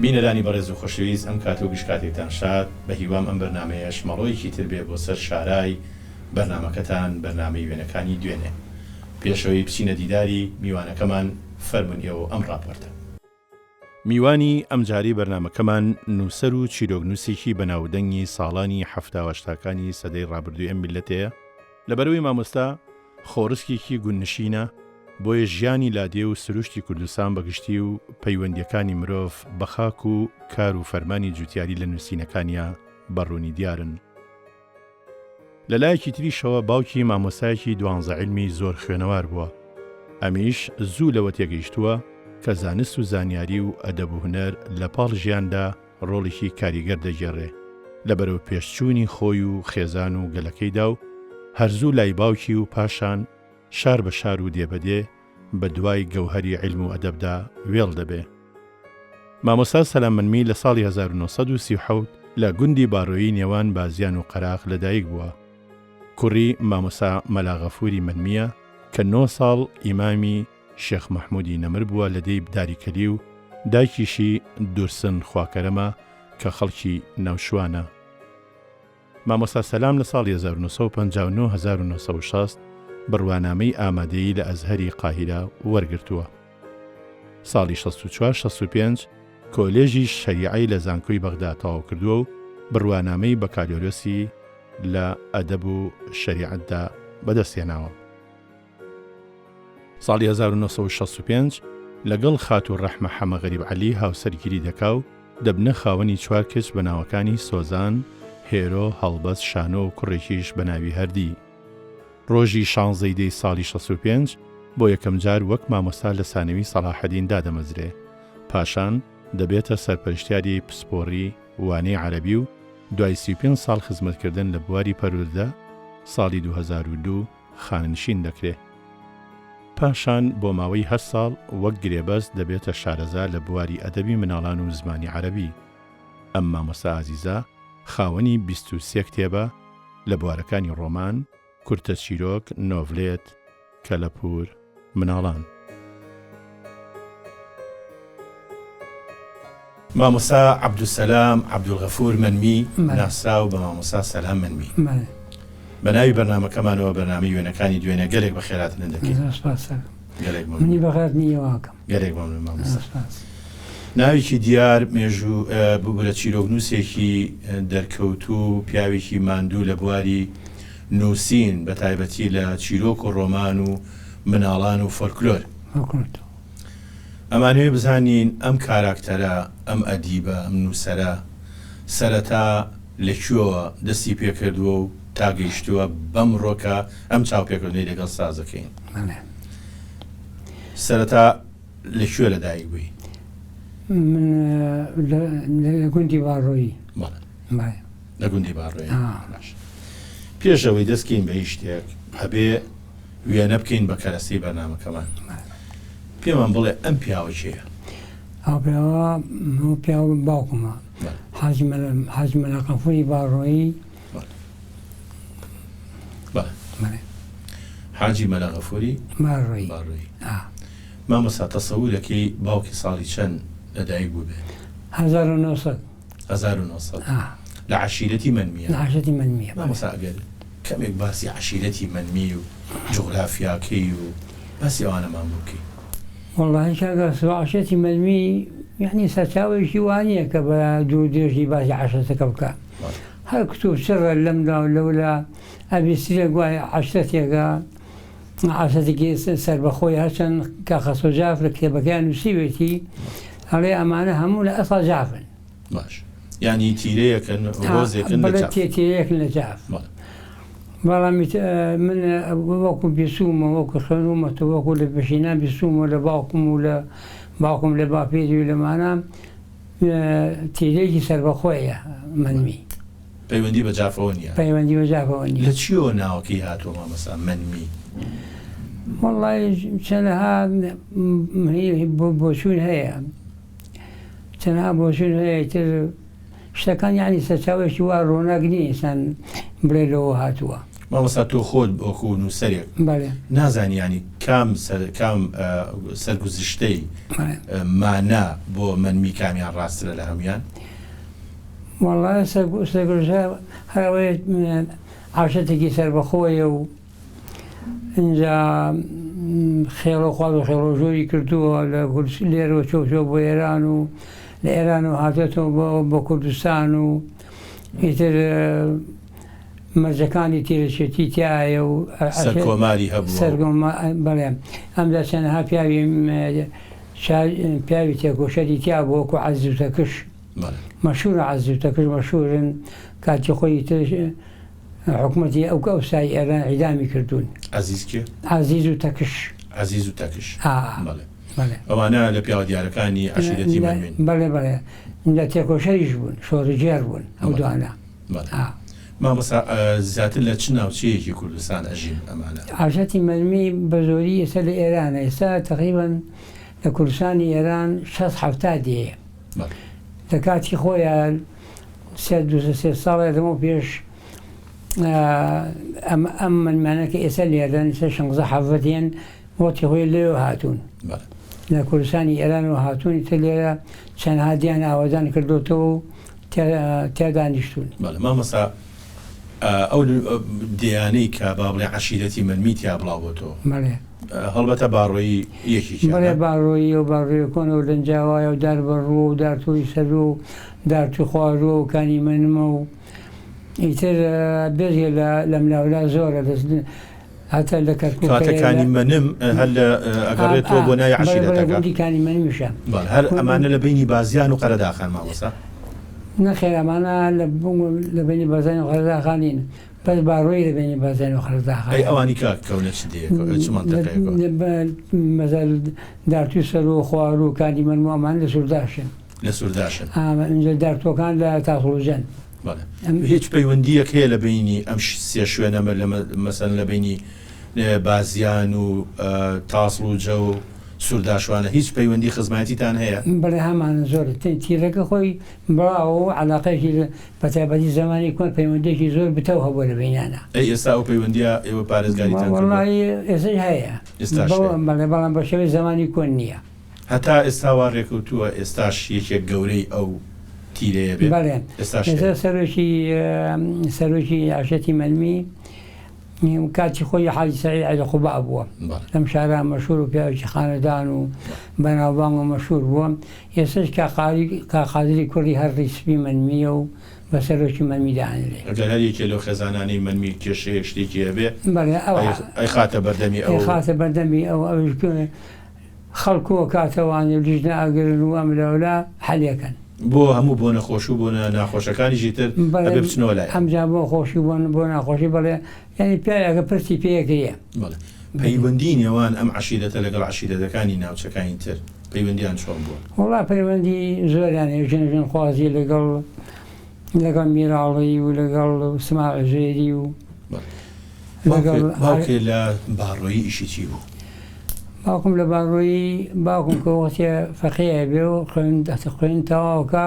بینەرانی بەڕێز و خۆشەویست ئەم کات و گشتکاتێکتان شاد بە هیوام ئەم بەرنامەیەش مەڵۆیەکی تر بێ بۆ سەر شارای بەرنامەکەتان بەرنامەی وێنەکانی دوێنێ. پێشەوەی بچینە دیداری میوانەکەمان فەرمون ئێوە ئەم ڕاپۆرتە. میوانی ئەمجاری بەرنامەکەمان نووسەر و چیرۆکنووسێکی بەناودەنگی ساڵانی هەفتاوەشتاکانی سەدەی ڕابردووی ئەم میلەتەیە لەبەرەوەی مامۆستا خۆڕسکێکی گوننشینە بۆیە ژیانی لادێ و سروشتی کوردستان بەگشتی و پەیوەندیەکانی مرۆڤ بە خاک و کار و فەرمانی جوتیاری لە نووسینەکانیە بەڕوونی دیارن. لەلایەکی تریشەوە باوکی مامۆستایەکی 12 عیلمی زۆر خوێنەوار بووە. ئەمیش زوو لەوە تێگەیشتووە کە زانست و زانیاری و ئەدەب و هونەر لە پاڵ ژیاندا ڕۆڵێکی کاریگەر دەگێڕێ لەبەرەوە پێشچوونی خۆی و خێزان و گەلەکەیدا و هەرزوو لای باوکی و پاشان شار بە شار و دێبەدێ بە دوای گەوهەری عیلم و ئەدەبدا وێڵ دەبێ. مامۆستا سەلام منمی لە ساڵی 1937 لە گوندی باڕۆیی نێوان بازیان و قەراق لەدایک بووە. کوڕی مامۆستا مەلا غەفووری منمیە کە 9 ساڵ ئیمامی شێخ مەحموودی نەمر بووە لە دەی داریکەلی و دایکیشی دورسن خواکەرەمە کە خەڵکی ناوشوانە. مامۆستا سەلام لە ساڵی 1959 بڕوانامەی ئامادەیی لە ئەزهەری قاهیرە وەرگرتووە. ساڵی 64-65 کۆلێژی شەریعەی لە زانکۆی بەغدا تەواو کردووە و بڕوانامەی بەکالۆرسی لە ئەدەب و شەریعەتدا بەدەستێناوە. ساڵی 1965 لەگەڵ خاتوو ڕەحمە حەمە غەریب عەلی هاوسەرگیری دەکا و دەبنە خاوەنی 4 کچ بە ناوەکانی سۆزان، هێرۆ، هەڵبەس، شانۆ و کوڕێکیش بە ناوی هەردی. ڕۆژی 16 دەی ساڵی 65 بۆ یەکەم جار وەک مامۆستا لە سانەوی سەلاحەدین دادەمەزرێ. پاشان دەبێتە سەرپەرشتیاری پسپۆڕی وانەی عەرەبی و دوای 35 ساڵ خزمەتکردن لە بواری پەروەردە ساڵی 2002 خاننشین دەکرێت. پاشان بۆ ماوەی 8 ساڵ وەک گرێبەست دەبێتە شارەزا لە بواری ئەدەبی مناڵان و زمانی عەرەبی. ئەم مامۆستا ئازیزە خاوەنی 23 کتێبە لە بوارەکانی ڕۆمان، کورتە چیرۆک، نۆڤلێت، کەلەپور، مناڵان. مامۆستا عەبدولسەلام عەبدولغەفوور منمی ناسراو بە مامۆستا سەلام منمی. بە ناوی بەرنامەکەمانەوە بەرنامەی وێنەکانی دوێنێ گەلێک بەخێراتن دەکەین. منی بەخێر نییەواکەم. گەلێک مەمنون مامۆستا. ناوێکی دیار مێژوو بوو لە چیرۆکنووسێکی دەرکەوتوو پیاوێکی ماندوو لە بواری نووسین بە تایبەتی لە چیرۆک و ڕۆمان و مناڵان و فۆلکلۆر. ئەمانوێ بزانین ئەم کاراکتەرە، ئەم ئەدیبە، ئەم نووسەرە سەرەتا لەکوێوە دەستی پێکردووە و تا گەیشتووە بەم ڕۆکە ئەم چاوپێکردنەی لەگەڵ سازەکەین. سەرەتا لەکوێ لەدایک بووی؟ من لە گوندی باڕۆیی. لە گوندی باڕۆیی. پێشەوەی دەستکەین بە هیچ شتێک هەبێ وێنە بکەین بە کەرەسەی بەرنامەکەمان. پێمان بڵێ ئەم پیاوە کێیە؟ ئەو پیاوە باوکمە، حاجی مەلا غەفووری باڕۆیی. حاجی مەلا غەفووری باڕۆیی. مامۆستا تەسەوورەکەی باوکی ساڵی چەند لەدایک بوو بێ؟ 1900. 1900 لە عەشیرەتی منمیە. لە عەشیرەتی منمیە. مامۆستا ئەگەر کەمێک باسی عەشیرەتی منمی و جوغرافیاکەی و باسی ئەوانەمان بووکەی. وەڵڵاهی کاکە عەشیرەتی منمی یعنی سەرچاوێکی وانییە کە بە دوو درێژی باسی عەشیرەتەکە بکە. هەر کتوب چڕە لەمدا و لەولا ئەبیسیرە گوای عەشیرەتێکە عەشیرەتێکی سەربەخۆی هەرچەند کاکە سۆجاف لە کتێبەکەیان نووسیوێتی هەڵێ ئەمانە هەموو لە ئەسڵ جافن. باش یعنی تیرەیەکن ڕۆزێکن لە جاف. تیرەیەکن لە جاف. بەڵام من وەکو بیسوومە وەکو خوێنوومەتەوە وەکو لە پێشینان بیسوومە لە باوکم و لە باوکم لە باپێری و لەمانە تیرەیەکی سەربەخۆیە منمی. پەیوەندی بە جافەوە نییە. پەیوەندی بە جافەوە نییە. لە چیەوە ناوەکەی هاتووە مامۆستا منمی؟ وەڵڵاهی چەندەها بۆچوون هەیە، چەندەها بۆچوون هەیە تر شتەکان یعنی سەرچاوێکی وا ڕۆناک نییە ئینسان بڵێ لەوە هاتووە. مامۆستا تۆ خۆت بۆکو نووسەرێک بەڵێ نازانی ینی کام سەرگوزشتەی مانا بۆ منمی کامیان ڕاسترە لە هەمویان؟ وەڵای سەرگوزە هەرەوەی عاشەتێکی سەربەخۆیە و اینجا خێڵە خواد و خێڵۆژۆری کردووە لە لێرەوە چۆچۆ بۆ ئێران و لە ئێران و هاتێتەوە بۆ کوردستان و ئیتر مەرجەکانی تێرەچێتی تایە و سەرکۆماری هەبوو بەڵێ ئەمدا چەندەها پیاوی تێکۆشەری تیا بۆ وەکو عەزیزوتەکش مەشهورە عەزیزوتەکش مەشهورن کاتی خۆی تر حکومەتی ئەو ئەوسای ئێران عیدامی کردوون. عەزیزوتەکش ئەوانە لە پیاوە دیارەکانی عەشیرەتی مەرمین. بەڵێ لە تێکۆشەریش بوون، شۆڕەجێر بوون ئەو دوانە. مامۆستا زیاتر لە چ ناوچەیەکی کوردستان ئەژین ئەمانە؟ عاشەتی مەرمی بە زۆری ئێستا لە ئێرانە، ئێستا تقریبەن لە کوردستانی ئێران 670 دێ. لە کاتی خۆیان 3 ساڵە دەمە پێش ئەم منمانەکە ئێستا لێران 16 وەتی خۆی لێوە هاتوون لە کوردستانی ئێران و هاتوونی تر لێرە چەند هادیان ئاوادان کردوتەوە و تێدانیشتون. مامۆستا ئەو دیانەی کە با بڵێ عەشیرەتی مەرمی تیا بڵاوبۆتەوە هەڵبەتە باڕۆیی یەکێکی بەڵێ باڕۆیی و باڕۆی کۆنە و لەنجاوایە و دار بەڕوو و دارتۆی سەر و دارتو خوارۆ و کانی منمە و ئیتر بێژێ لە ملاولا زۆرە هەتا لە کاتەکانی منم هەر لە ئەگەڕێتەوە بۆ نای عەشیرەتەکە کانی منمیشە هەر ئەمانە لە بینی بازیان و قەرەداخان مامۆستا؟ نەخێر ئەمانە لە بینی بازان و قەرەداخانین بەس باڕۆی لە بینی بازان و قەرەداخان. ئەوانی کەونە چ مەنتەقەیەکە؟ مەزال دارتوی سەر و خوار و کانی منم و ئەمان لە سوورداشن. اینجا دارتۆکان لە تاخڵوجەن. هیچ پەیوەندیەک هەیە لە بینی ئەم سێ شوێنەمە مەسەن لە بینی بازیان و تاسڵوجە و سوورداشوانە هیچ پەیوەندی خزمەتیتان هەیە؟ بەڵێ هەمانە زۆر تیرەکە خۆی بڕاوە و عەلاقەیەکی بەتایبەتی زمانی کۆن پەیوەندێکی زۆر بتەو هەبووە لە بینانە. ئێستا ئەو پەیوەندیە ئێوە پارێزگاریتان کردووە؟ وەڵڵی ئێستاش هەیە بەڵام بە شێوەی زمانی کۆن نییە. هەتا ئێستا وا ڕێکەوتووە ئێستاش یەکێک گەورەی ئەو تیرەیە بێت؟ بەڵێ ئێستا سەرۆکی عاشەتی مەرمی کاتی خۆی حاجی سەعید عەلی قوبا بووە لەم شارە مەشهوور و پیاوێکی خانەدان و بەناوبانگ و مەشهوور بووە. ئێستاش کاقادری کوڕی هەر ڕیسپی مەرمیە و بە سەرۆکی مەرمی دانرێ. ئەگەر هەر یەکێ لەو خێزانانەی مەرمی کێشەیەک شتێکی هەبێ ئەی خاتە بەردەمی ئەو خەڵکووە کاتەوانێ و لیژنە ئەگرن و ئەم لەولا حەلێکەن بۆ هەموو بۆ نەخۆش و بۆ ناخۆشەکانیشی تر ئەبێ بچنەوە لای ئەمجا بۆ خۆشی بۆ ناخۆشی بەڵێ یعنی پیاەکە پرسی پێیەکەیە. پەیوەندی نێوان ئەم عەشیرەتە لەگەڵ عەشیرەتەکانی ناوچەکانی تر پەیوەندیان چۆن بووە؟ وەڵا پەیوەندی زۆریان ژن خوازی لەگەڵ میراڵی و لەگەڵ سماع ژێری و باوکێ لە باڕۆیی ئیشی چی بوو؟ باوکم لە باڕۆیی باوکم کە وەختێ فەقێیە بێ و خوێن تەواوکە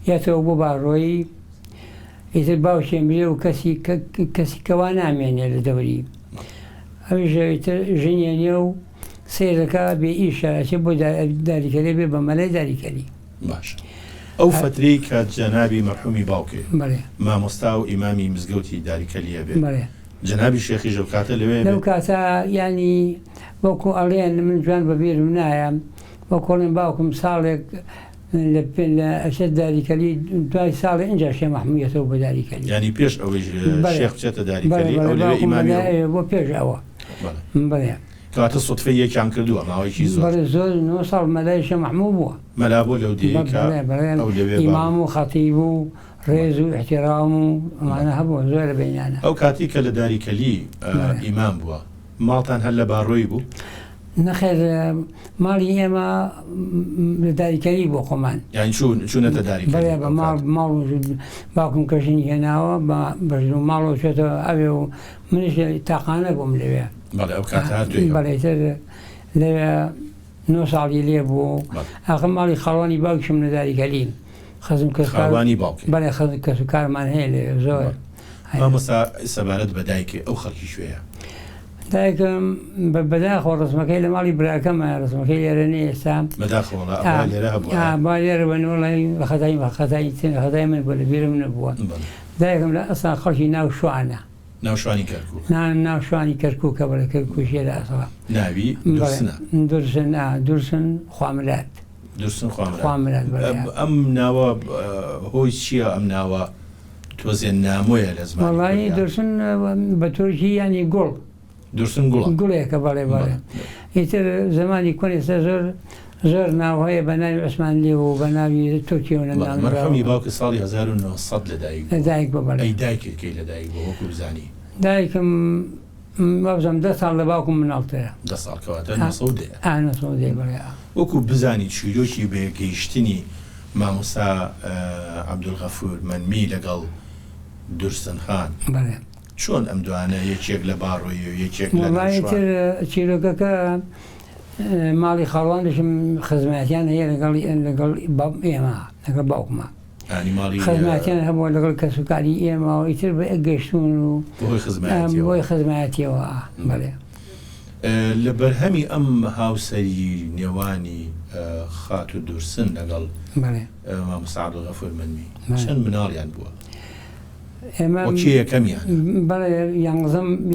یەتەوە بۆ باڕۆیی ئیتر باوکێم بێ و کەسی کەوا نامێنێ لە دەوری ئەویش ژنیێنێ و سیرەکە بێ ئیشە ئەچێ بۆ داریکەری بێ بە مەلای داریکەری. باش ئەو فترەی کە جەنابی مەرحومی باوکێ بەڵێ مامۆستا و ئیمامی مزگەوتی داریکەلیە بێ بەڵێ جەنابی شێخی ژەوکاتە لەوێ لەو کاتە ینی وەکو ئەڵێن من جوان بەبیرم نایە وەکۆڵێن باوکم ساڵێک لە ئەشێت داریکەلی دوای ساڵی اینجا شێ مەحموودیەتەوە بە داریکەلی ینی پێش ئەوەی شێخ بچێتە داریکەلی ئەو لەوێ ئیمامی بۆ پێش ئەوە بڵێ کاتە سوتفەی یەکیان کردووە ماوەیەکی زۆر 9 ساڵ مەلای شێ مەحموود بووە مەلا بۆ لەو دیکە ئیمام و خەتیب و ڕێز و احترام و ئەمانە هەبووە زۆر لە بینانە. ئەو کاتی کە لە داریکەلی ئیمام بووە ماڵتان هەر لە باڕۆی بوو؟ نەخێر ماڵی ئێمە لە داریکەری بۆ خۆمان یان چوونەتە داریکەری بەڵێ بە ماڵ باوکم کەژنی هێناوە بەژن و ماڵەوە چێتەوە ئەوێ و منیش تاقانە بووم لەوێ. بەڵێ ئەو کاتە بەڵێتر لەوێ 9 ساڵی لێ بوو ئاخر ماڵی خاڵوانی باوکشم لە داریکەلی خەزم خاڵوانی باوکی بەڵێ خەزم کەس و کارمان هەیە لێ زۆر مامۆستا سەبارەت بە دایکێ ئەو خەڵکی شوێیە دایکم بەداخۆ ڕسمەکەی لە ماڵی براکەمە ڕسمەکەی لێرە نیە ئێستا بەداخەوەڵا لێرە هەبووە با لێرە بنوڵی خەتای من بۆ لە بیرم نەبووە دایکم لە ئەسا خەڵکی ناو شوانە ناوشوانی کەرکوو ناو شوانی کەرکوو کە بەڵێ کەرکوو شێرە ئەسەوە ناوی دورسن خوامرات دورسن خوامرات ئەم ناوە هۆی چییە ئەم ناوە تۆزێ نامۆیە لە زمان وەڵی دورسن بە تورکی ینی گوڵ دورسن گوڵە گوڵێکە بەڵێ بەڵێ ئیتر زمانی کۆنێستا زۆر ناو هەیە بە ناوی عوسمانلی و بە ناوی تورکیەوە مەرحەمی باوکە ساڵی 1970 لەدایک بە بەڵێ ئەی دایکێکەی لەدایک بۆ وەکو بزانی دایکم وەبزەم 10 ساڵ لە باوکم مناڵتەیە 10 ساڵ کەواتە نەسەودەیە نەسەودەی بەڵێ وەکو بزانی چیرۆکی بەگەیشتنی مامۆستا عەبدولغەفور مەنمی لەگەڵ دورسن خان بەڵێ چۆن ئەم دوانە یەکێک لە باڕۆیی و یەکێک لە وڵایەتر چیرۆکەکە ماڵی خاڵوانشم خزمەتیان هەیە لەگەڵ ئێمە لەگەڵ باوکمە خزمەتیان هەبووە لەگەڵ کەسوکاری ئێمە و ئیتر بە گەشتون و بۆی خزمەتیەوە بەڵێ لە بەرهەمی ئەم هاوسەری نێوانی خات و دورسن لەگەڵ مامۆستا عەبدولغەفور مەنمی چەند مناڵیان بووە وەکی یەکەمیان بەڵێ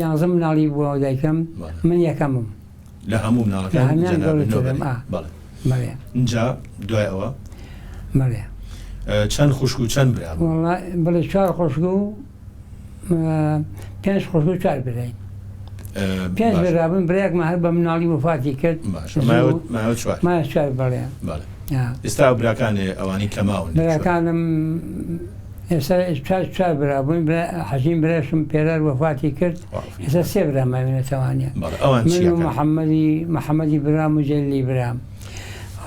یانزەم مناڵی بووە دایکەم من یەکەمم لە هەموو مناڵەکان اینجا دوای ئەوە بەڵێ چەند خوشک و چەند برا بڵێ 4 خوشک و 5 خوشک و 4 برای 5 برابن برایەکمە هەر بە مناڵی وفاتی کرد مایە 4 بەڵێ ئێستا براکانێ ئەوانی کەماون براکانم ئێستا 4 برابووین حەجیم برایشم پێرار وفاتی کرد ئێستا 3 برام ماوێنێتەوانە من و محەممەدی برام و جەلیلی برام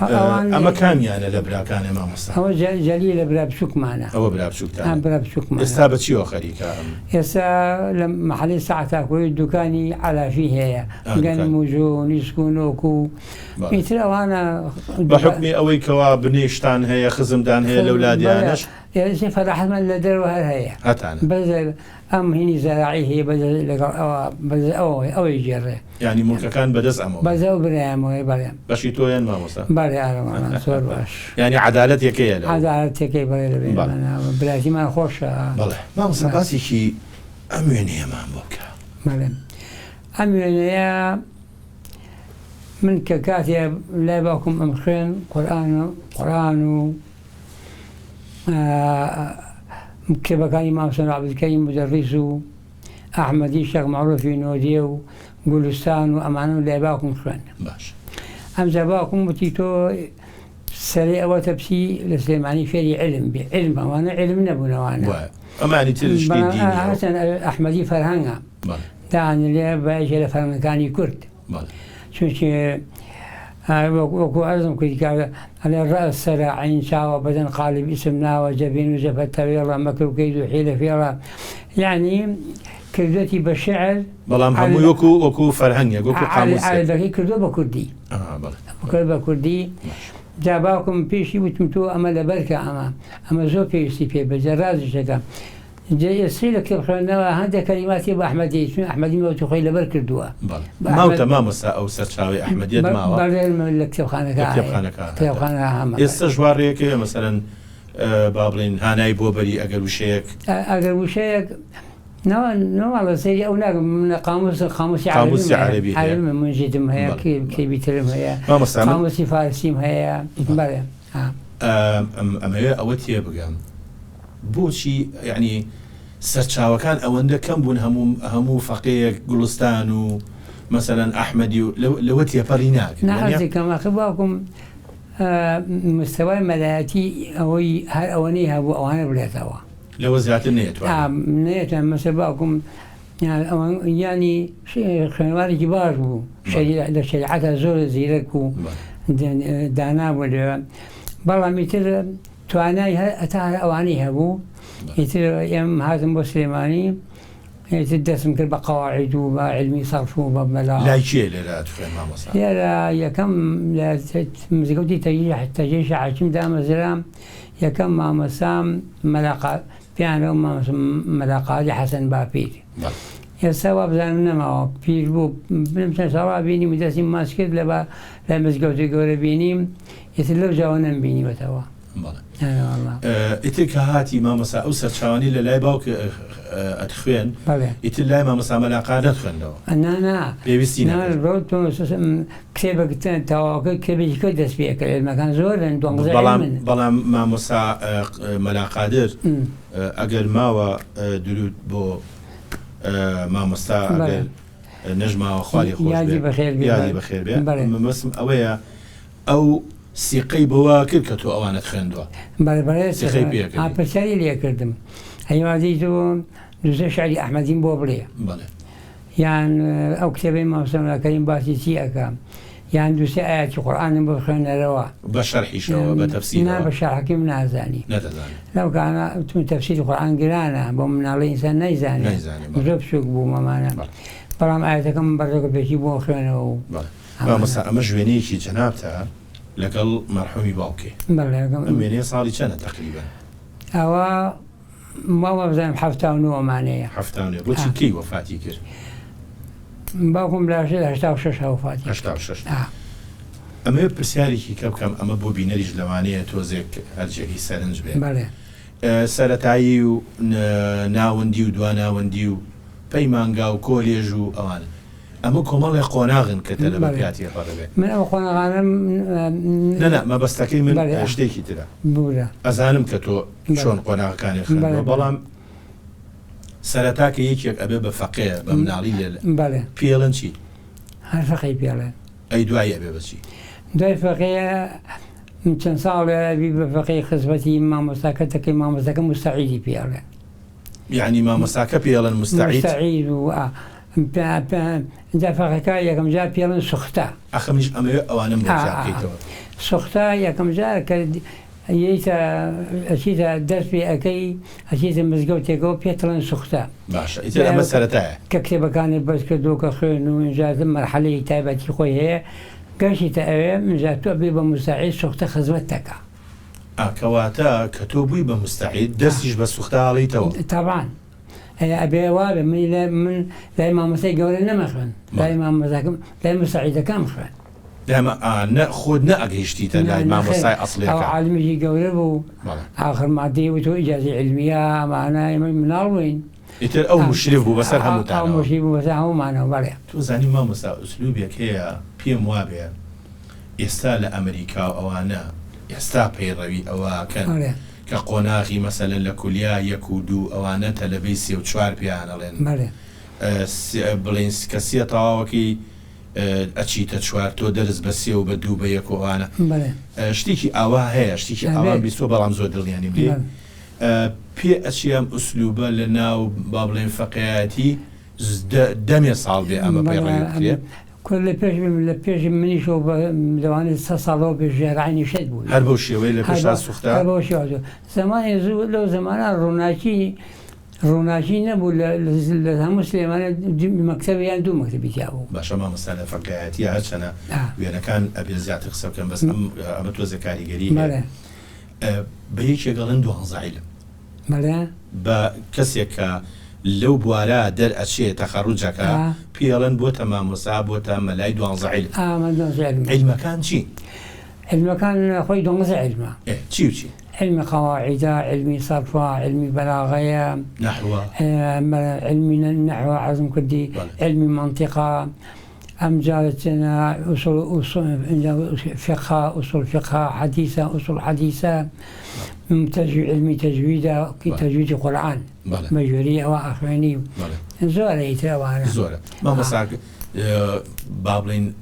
ئەمە کامیانە لە براکانێ مامۆستا ئەوە جەلی لە برا بچووکمانە ئەوە برا بچووکتان برا بچووکمان ئێستا بەچیەوە خەریکە ئێستا لە مەحەلەی سەعاتاکۆی دوکانی علافی هەیە گەنم و ژۆ و نیسک و نۆک و ئیتر ئەوانە بە حکمی ئەوەی کەوا بنێشتان هەیە خزمدان هەیە لە ولادیانەش فەراحەتمان لە دەرەوە هەر هەیە بەز ئەم هینی زەراعی هەیە لەگەڵ ئەوەی گێڕێ ینی مڵکەکان بەدەست ئەمەوە بەزە و برایەمەوەی بەڵێم بەشی تۆیان مامۆستا بەڵێ ئارەمان زۆر باش ینی عەدالەت یەکەیە عەدالەتێکەی بەڵێ لەبێ برایەتیمان خۆشە بەڵێ مامۆستا باسێکی ئەم وێنەیەمان بۆ بکە بەڵێ ئەم وێنەیە من کە کاتێ لای باوکم ئەم خوێن قورئان و کتێبەکانی مام حوسێن عەبدولکەریم مودەڕیس و ئەحمەدی شێخ مەعروفی نۆدیە و گولستان و ئەمانە لای باوکم خوێن ئەمجا باوکم وتی تۆ سەرێ ئەوەتە بچی لە سلێمانی فێری علم بێ علم ئەوانە علم نەبوونەوانە ئەمانی ترشکی حەسەن ئەحمەدی فەرهەنگە داهاتن لێ بەیەکێ لە فەرهەنگەکانی کورد چونکە وەکو عەرزم کردی على الرأس سرى عين شاوى بدن قالب اسم ناوى جبين وجفت طويلة مكر وكيد وحيلة فيرة يعني كردتي بالشعر بلام همو وكو فرهنگ وكو قاموس على ذلك كردو بكردي بكردي جاباكم بيشي وتمتو أما لبركة أما زو بيشي في بجراز شكا يصير لك تبخلنا هذا كلمات يبقى أحمدي شو أحمدي ما تخيل برك الدواء ما هو تمام أو سرشاوي أحمدي ما هو برد لك تبخانك أهم يستجوار ريك مثلا بابلين هاناي بوبري أجر وشيك نو والله سيدي أو لا من قاموس عربي علم من جدم هي كي بيترم هي قاموس فارسيم هي بله أما هي أوتيه بقام بۆچی یعنی سەرچاوەکان ئەوەندە کەم بوون هەموو فەقەیەک گوڵستان و مەسەلەن ئەحمەدی و لەوە تێپەڕی ناکەمەخ باوکم مستەوای مەلایەتی ئەوەی هەر ئەوەنەی هەبوو ئەوانە بڵێتەوە لەوە زیاتر نێتوان مەسە باوکم ینی خوێنوارێکی باش بوو لە شەریعەتە زۆر زیرەک و دانا بوو لێوە بەڵام ئیتر توانای ئەتا ئەوانەی هەبوو ئیتر ئێم هاتم بۆ سلێمانی ئیتر دەستم کرد بە قەواعید و بە علمی سەرف و بە مەلا لێرە یەکەم لە مزگەوتی تەجێشی حاکیم دامەزرام یەکەم مامۆستام پیان ئەو مەلاقاتی حەسەن باپیر ئێستا وا بزانم نەماوە پیر بوو بنم چەند ساڵا بینیم دەستی ماچ کرد لە مزگەوتی گەورە بینیم ئێتر لەو جاوە نەمبینیوەتەوە. ئیتر کە هاتی مامۆستا ئەو سەرچاوانی لە لای باوکە ئەتخوێن ئیتر لای مامۆستا مەلاقا نەتخوێندەوە نا پێویستی کتێبە تاواکە کتێبێکی کە دەست پێکە لێمەکان زۆرن بەڵام مامۆستا مەلاقادر ئەگەر ماوە درود بۆ مامۆستا ئەگەر نەژماوە خوالی خۆش یادی بەخێر بێ مەسم ئەوەیە ئەو سیقەی بەوە کرد کە تۆ ئەوانت خوێندووە پرسیاری لێ کردم هەیوادی تۆ دووسە شعری ئەحمەدین بۆ بڵێ یان ئەو کتێبەی مامۆستامەکەیم باسی چی ئەەکە یان دووسێ ئاەتی قورئانم بۆ خوێنەرەوە بە شەرحیشەوە بە تەفسیر نا بە شەرحەکەم نازانی لەو کانە تەفسیری قورئان گرانە بۆ مناڵی ئینسان نەیزانێ زۆر بچووک بوو مەمانە بەڵام ئاەتەکەم بەردەکە پێکی بۆ خوێنەوە و مامۆستا ئەمە ژوێنەیەکی جەنابتە لەگەڵ مەرحومی باوکێ وێنەیە ساڵی چەنە تەقریبەن ئەوە ماوە بزانم 79مانەیە بۆچی کەی وەفاتی کرد باوکم لە 86 وفاتی 86 ئەمە پرسیارێکی کە بکەم ئەمە بۆ بینەریش لەوانەیە تۆزێک هەرجێکی سەرنج بێت سەرەتایی و ناوەندی و دواناوەندی و پەیمانگا و کۆلێژ و ئەوانە ئەمە کۆمەڵی قۆناغن کە تەلە بە پیاتی هەڕەبێت من ئەو قۆناغانم نەنا مەبەستەکەی من شتێکی ترە ئەزانم کە تۆ چۆن قۆناغەکانی خوێندەوە بەڵام سەرەتا کە یەکێک ئەبێ بە فەقێ بە مناڵی لێ پێڵەن چی؟ هەر فەقەی پێڵێن ئەی دوای ئەبێ بەچی؟ دوای فەقەیە چەند ساڵ لێرابی بە فەقەی خزمەتی مامۆستاکەتەکەی مامۆستاکە مستەعیدی پێڵێن یعنی مامۆستاکە پێڵەن مستەعید و فەقەکە یەکەم جار پێڵێن سوختە ئەخەمیش ئەمەوێ ئەوانم بۆکەیتەوە سوختە یەکەم جار کە ئەچیتە دەست پێ ئەەکەی ئەچیتە مزگەوتێکەوە پێتڵێن سوختە باشە ئیتر ئەمە سەرەتایە کە کتێبەکانی بەس کردو کە خوێن و ئینجازم مەرحەلەی تایبەتی خۆی هەیە گەشتە ئەوێ منجا تۆ بێ بە مستەعید سوختە خزمەت دەکا کەواتە کە تۆ بووی بە مستەعید دەستیش بە سوختە هەڵیتەوە تەبان ئەبێ وابێ من لای مامۆستای گەورە نەمەخوێن لای مامۆستاکەم لای مستەعیدەکەم خوێن خۆت نەئەگەیشتیتە لای مامۆستای ئەسڵیەکە عالمیی گەورە بوو ئاخر مادەی و تۆ ئیجازەی علمیە ئەمانە مناڵ بووین ئیتر ئەو مشرف بوو بەسەر هەمووتانەوە مشرف بوو بەسەر هەموومانەوە بەڵێ تۆ زانی مامۆستا ئوسلوبێک هەیە پێم وابێ ئێستا لە ئەمریکا و ئەوانە ئێستا پەیڕەوی ئەوەکەن کە قۆناغی مەسەلەن لە کولیا 1 و 2 ئەوانە تەلەبەی 3 و 4 پیانەڵێن بڵێن کە 3 تەواوەکەی ئەچیتە 4 تۆ دەرز بە 3 و بە 2 بە 1 وانە شتێکی ئاوا هەیە شتێکی ئاوا بیستۆ بەڵام زۆر دڵیانی بێ پێ ئەچیام ئوسلوبە لە ناو با بڵێن فەقێهەتی 10 ساڵ بێ ئەمە پەیڕەوی لە پێش لە پێش منیشەوە دەوانێت 100 ساڵەوە پێش ژێڕانی شت بوو هەر بەو شێوەی لە پێش سوختە زمانی زوو لەو زمانە ڕووناکی نەبوو لە هەموو سلێمانە مەکتەبیان 2 مەکتەبی تیا بوو باشە مامۆستا لە فەقێهەتی هەرچەنە وێنەکان ئەبێ زیاتر قسە بکەن بەس ئەمە تۆزە کاریگەری بە یەکێگەڵن 12 عیلم بە کەسێک کە لەو بوارە دەرئەچێت تەخەڕوجەکە پێڵەن بۆتە مامۆستا بۆتە مەلای 12 عیلم عیلمەکان چی؟ علمەکان خۆی 12 علمە چی و چی؟ علم قواعد علمي صرف علمي بلاغة علمي نحو عزم كردي علمي منطقة أمجادنا أصول فقه أصول فقه حديثة أصول حديثة علمي تجويد تجويد القرآن مجورية وأخواني زورة يتوانا زورة ما مساك بابلين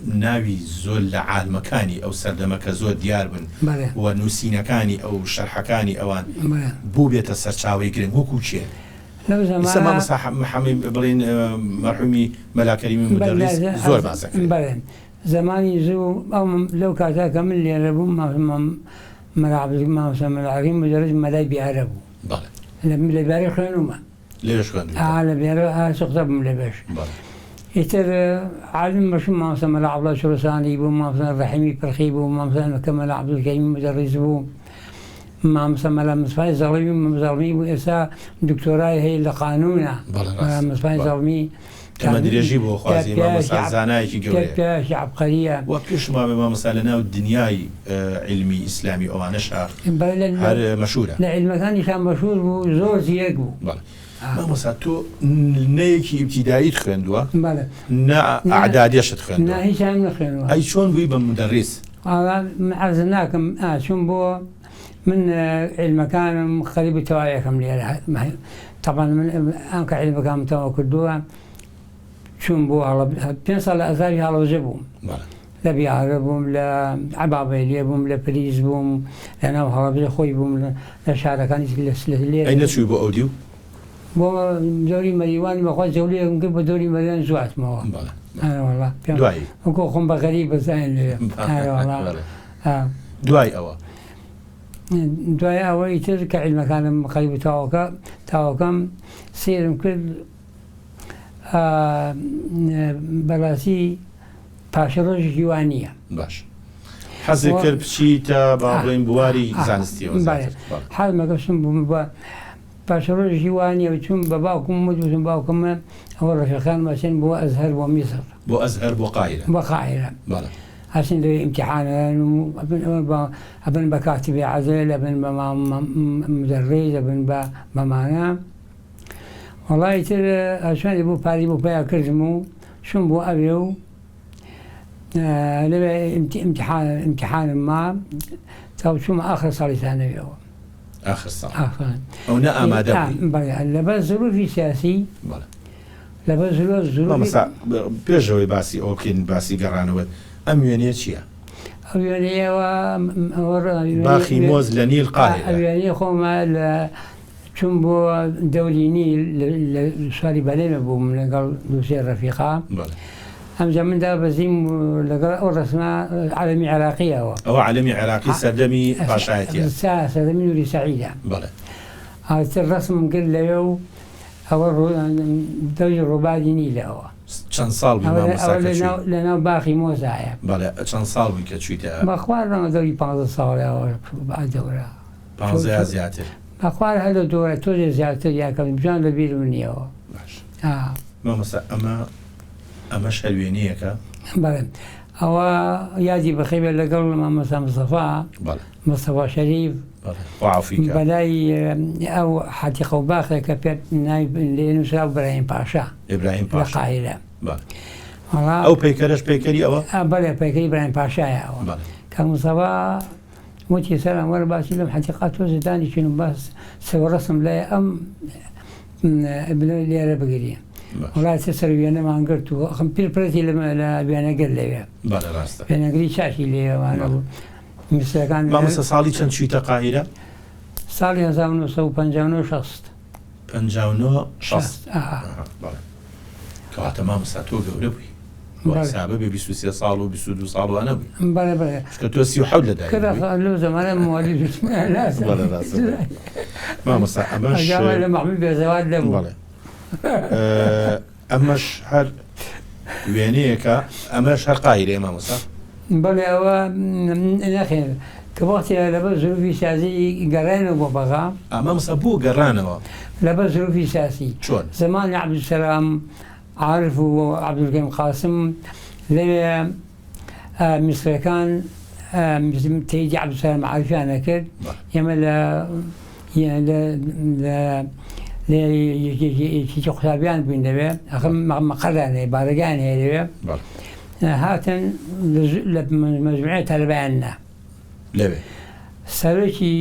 ناوی زۆر لە عالمەکانی ئەو سەردەمەکە زۆر دیار بن و نووسینەکانی ئەو شەرحەکانی ئەوان بوو بێتە سەرچاوی گرنگ وەکو چێ محەمەد بڵین مەرحومی مەلاکەریمی مدەڕیس زۆر باسەکرد زمانی زوو ئەو لەو کاتاکە من لێرە بووم مەلاکەری مدەڕیس مەلای بیارە بوو لە بیارە خوێنومە لێش خوێن لە بیارە سوختە بووم لە بێش يتر عالم مشهور مثلا ملا عبد الله الشرساني بو مثلا الرحيمي برخي بو مثلا كمال عبد الكريم مدرس بو مامسە مصفای زەڵمی بوو ئێستا دکتۆرای هەیە لە قانونە مصفای زەڵمی ئەمە درێژی بۆ خوازی مامۆستا زانایەکی گەورەیە عەبقەریە وە پێشما بێ مامۆستا لە ناو دنیای علمی ئیسلامی ئەوانەش هەر مەشهورە لە علمەکانیشان مەشهور بوو زۆر زیرەک بوو. مامۆستا تۆ نەیەکی ئیبتیداییت خوێندووە نا ئەعدادیەشت خوێندووە؟ نا هیچیان نەخوێنووە. ئەی چۆن بووی بە مدەڕیس؟ عەرز ناکەم چوون بۆ من علمەکانم خەریبی تەواویەکەم لێرە طبعا من ئەم کە علمەکانم تەواو کردووە چوون بۆ 5 ساڵ لە ئەزاری هەڵەوجە بووم لە بیارە بووم لە عەبابەیلێ بووم لە پریز بووم لە ناو هەڵەبجە خۆی بووم لە شارەکانی لێرە. ئەی نەچووی بۆ ئەودیو؟ بۆ دۆری مەریوانی بەخوا جەولەیەکم کرد بە دۆری مەریوان زواتمەوە. دوایی وەکو خۆم بە غەریب بزانین لێ. دوای ئەوە دوای ئەوەی تر کە علمەکانم خەریب تاوەکەم سێرم کرد بەڕاستی پاشە ڕۆژێکی وان نییە. باش حەزێک کرد بچیتە با بڵێین بواری زانستیەوە حەزمەکەشم بووم بە پاشە ڕۆژێکی وان نییە چوون بە باوکم وتم باوکمە ئەوە ڕەفیقان مەچێن بۆ ئەزهەر بۆ میسر بۆ ئەزهەر بۆ قاهیرە بۆ قاهیرە هەچین لەوێ ئیمتیحانەن و ئەبن بە کاتیبی عەزێل ئەبن بە مدەڕیس ئەبن بە مەمانە. وەڵای تر ئەچوانی بوو پاری بۆ پیا کردم و چوون بۆ ئەوێ و لەوێ ئیمتیحانم ما تا چوومە ئاخر ساڵی تانەوێەوە. آخر ساڵ ئەو نە ئامادە بووی لەبەر زروفی سیاسی لەبەر زروفی پێشەوەی باسی ئەوکەین باسی گەڕانەوە ئەم وێنەیە چییە؟ ئەو وێنەیەوە باخی مۆز لە نیل قاهیرە. ئەو وێنەیە خۆمە لە چوون بۆ دەوری نیل لە سواری بەلێمە بووم لەگەڵ دووسێ ڕەفیقا ئەمجا مندا بەزیم لەگەڵ ئەو ڕسمە عەلەمی عێراقیەوە. ئەوە عەلەمی عێراقی سەردەمی پاشایەتیە سەردەمی نووری سەعیدە. تر ڕسمم کرد لەوێ و ئەوە دەوری ڕووباری نیلەوە. چەند ساڵ لەناو باخی مۆزایە. چەند ساڵ بووی کە چوویتە؟ بەخوار ڕەنگە دەوری 15 ساڵەوە دەورە 15 زیاتر. بەخوار هەلو دۆرە تۆزێ زیاتر یاکەم بجان لە بیرم نییەوە. مامۆستا ئەمەش هەر وێنەیەکە؟ بەڵێ ئەوە یادی بەخێبێت لەگەڵ مامۆستا مستەفا شەریف بەلای ئەو حەدیقە و باخێکە پێ لێ نووسرا و ئیبراهیم پاشا لە قاهیرە. ئەو پەیکەرەش پەیکەری ئەوە؟ بەڵێ پەیکەری ئیبراهیم پاشایە ئەوە کە مستەفا وتی سەرم وەرە باسی لەم حەدیقە تۆزێ دانیشین و باس سەوەڕەسم لای ئەم لێرە بگیری. وڵای سەر وێنەمان گرت و ئەخم پیرپرەتی لە وێنەگەر لەوێ وێنەگری چاشی لێوانە بوو میسرەکان. مامۆستا ساڵی چەند چوویتە قاهیرە؟ ساڵی 1959 کەواتە مامۆستا تۆ گەورە بووی حسابە بێ 23 ساڵ و 22 ساڵوانە بووی. کە تۆ 37 لەدایک لەو زەمانە موالی مامۆستا ئەمەش لە مەحموود بێزەوات لەبوو. ئەمەش هەر وێنەیەکە ئەمەش هەر قاهیرەیە مامۆستا؟ بەڵێ ئەوە نەخێر کە وەختی لەبەر زروفی سیاسی گەڕێنەوە بۆ بەغا. مامۆستا بۆ گەڕانەوە لەبەر زروفی سیاسی چۆن؟ زمانی عەبدولسەلام عارف و عەبدولکەریم قاسم لەوێ میسرەکان تەییدی عەبدولسەلام عارفیان نەکرد ئێمە لە قوتابیان بووین لەوێ ئەخەم مەقەلان هەیە بارەگان هەیە لەوێ هاتن لە مەجموعەی تەلەبەیاننا لەوێ سەرۆکی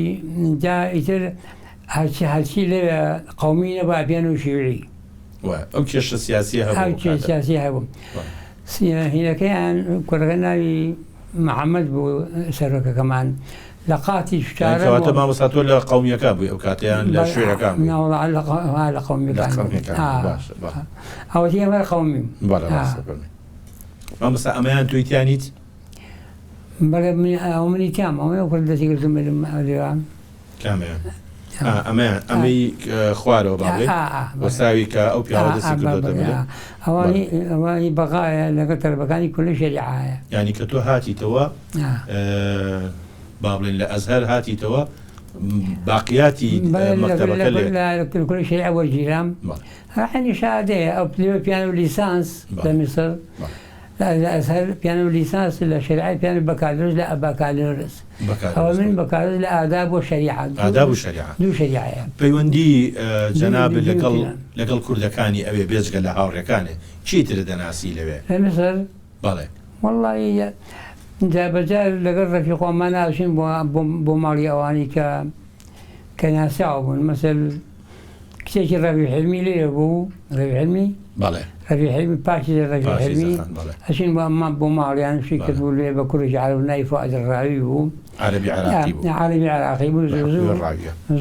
جا ئیتر هەرچی لەوێ قەومی نەبا پێیان و شیوعی ئەو کێشە سیاسی هەبوو. هینەکەیان کوڕەکە ناوی محەممەد بوو سەرۆکەکەمان لە قاتی شارەواتە مامۆستا تۆ لە قەومیەکان بووی ئەو کاتیان لە شوێنەکان لە قەومیەکان ئەوەتی ئێمە قەومیم. مامۆستا ئەمەیان تویتیانیت؟ بەڵێ ئەو منی تیام ئەوەیە کوڕ دەستی کردم لێوان کامیان ئەمەی خوارەوە باڵێ وەساوی کە ئەو پیاوە دەستی کردوتە ئەوانی بەغایە لەگەڵ تەلەبەکانی کولی شەریعایە. یعنی کە تۆ هاتیتەوە با بڵێن لە ئەزهەر هاتیتەوە باقياتی مەکتەبەکە كل شيء أول جيران يعني شهادة أو بيانو ليسانس لمصر الأزهر بيانو ليسانس للشريعة بيانو بكالوريوس لا بكالوريوس أو من بكالوريوس لآداب وشريعة آداب وشريعة دو شريعة پەیوەندی جەناب لەگەڵ کوردەکانی ئەوێ بێجگە لە هاوڕێکانێ چیتر دەناسی لەوێ لمصر بەڵێ والله جابجار لەگەڵ ڕەفیقۆمان ناوچین بۆ ماڵی ئەوانی کە ناساو بوون مەسەل کچێکی ڕەوی حلمی لێ بوو ڕەوی حلمی بەڵێ ڕەوی حلمی پاشی ڕەوی حلمی ئەچین بۆ ماڵیان شوی کردبوو لێ بە کوڕێکی عەرەب ناوی فواد الڕاوی بوو عەرەبی عێراقی بوو عەرەبی عێراقی بوو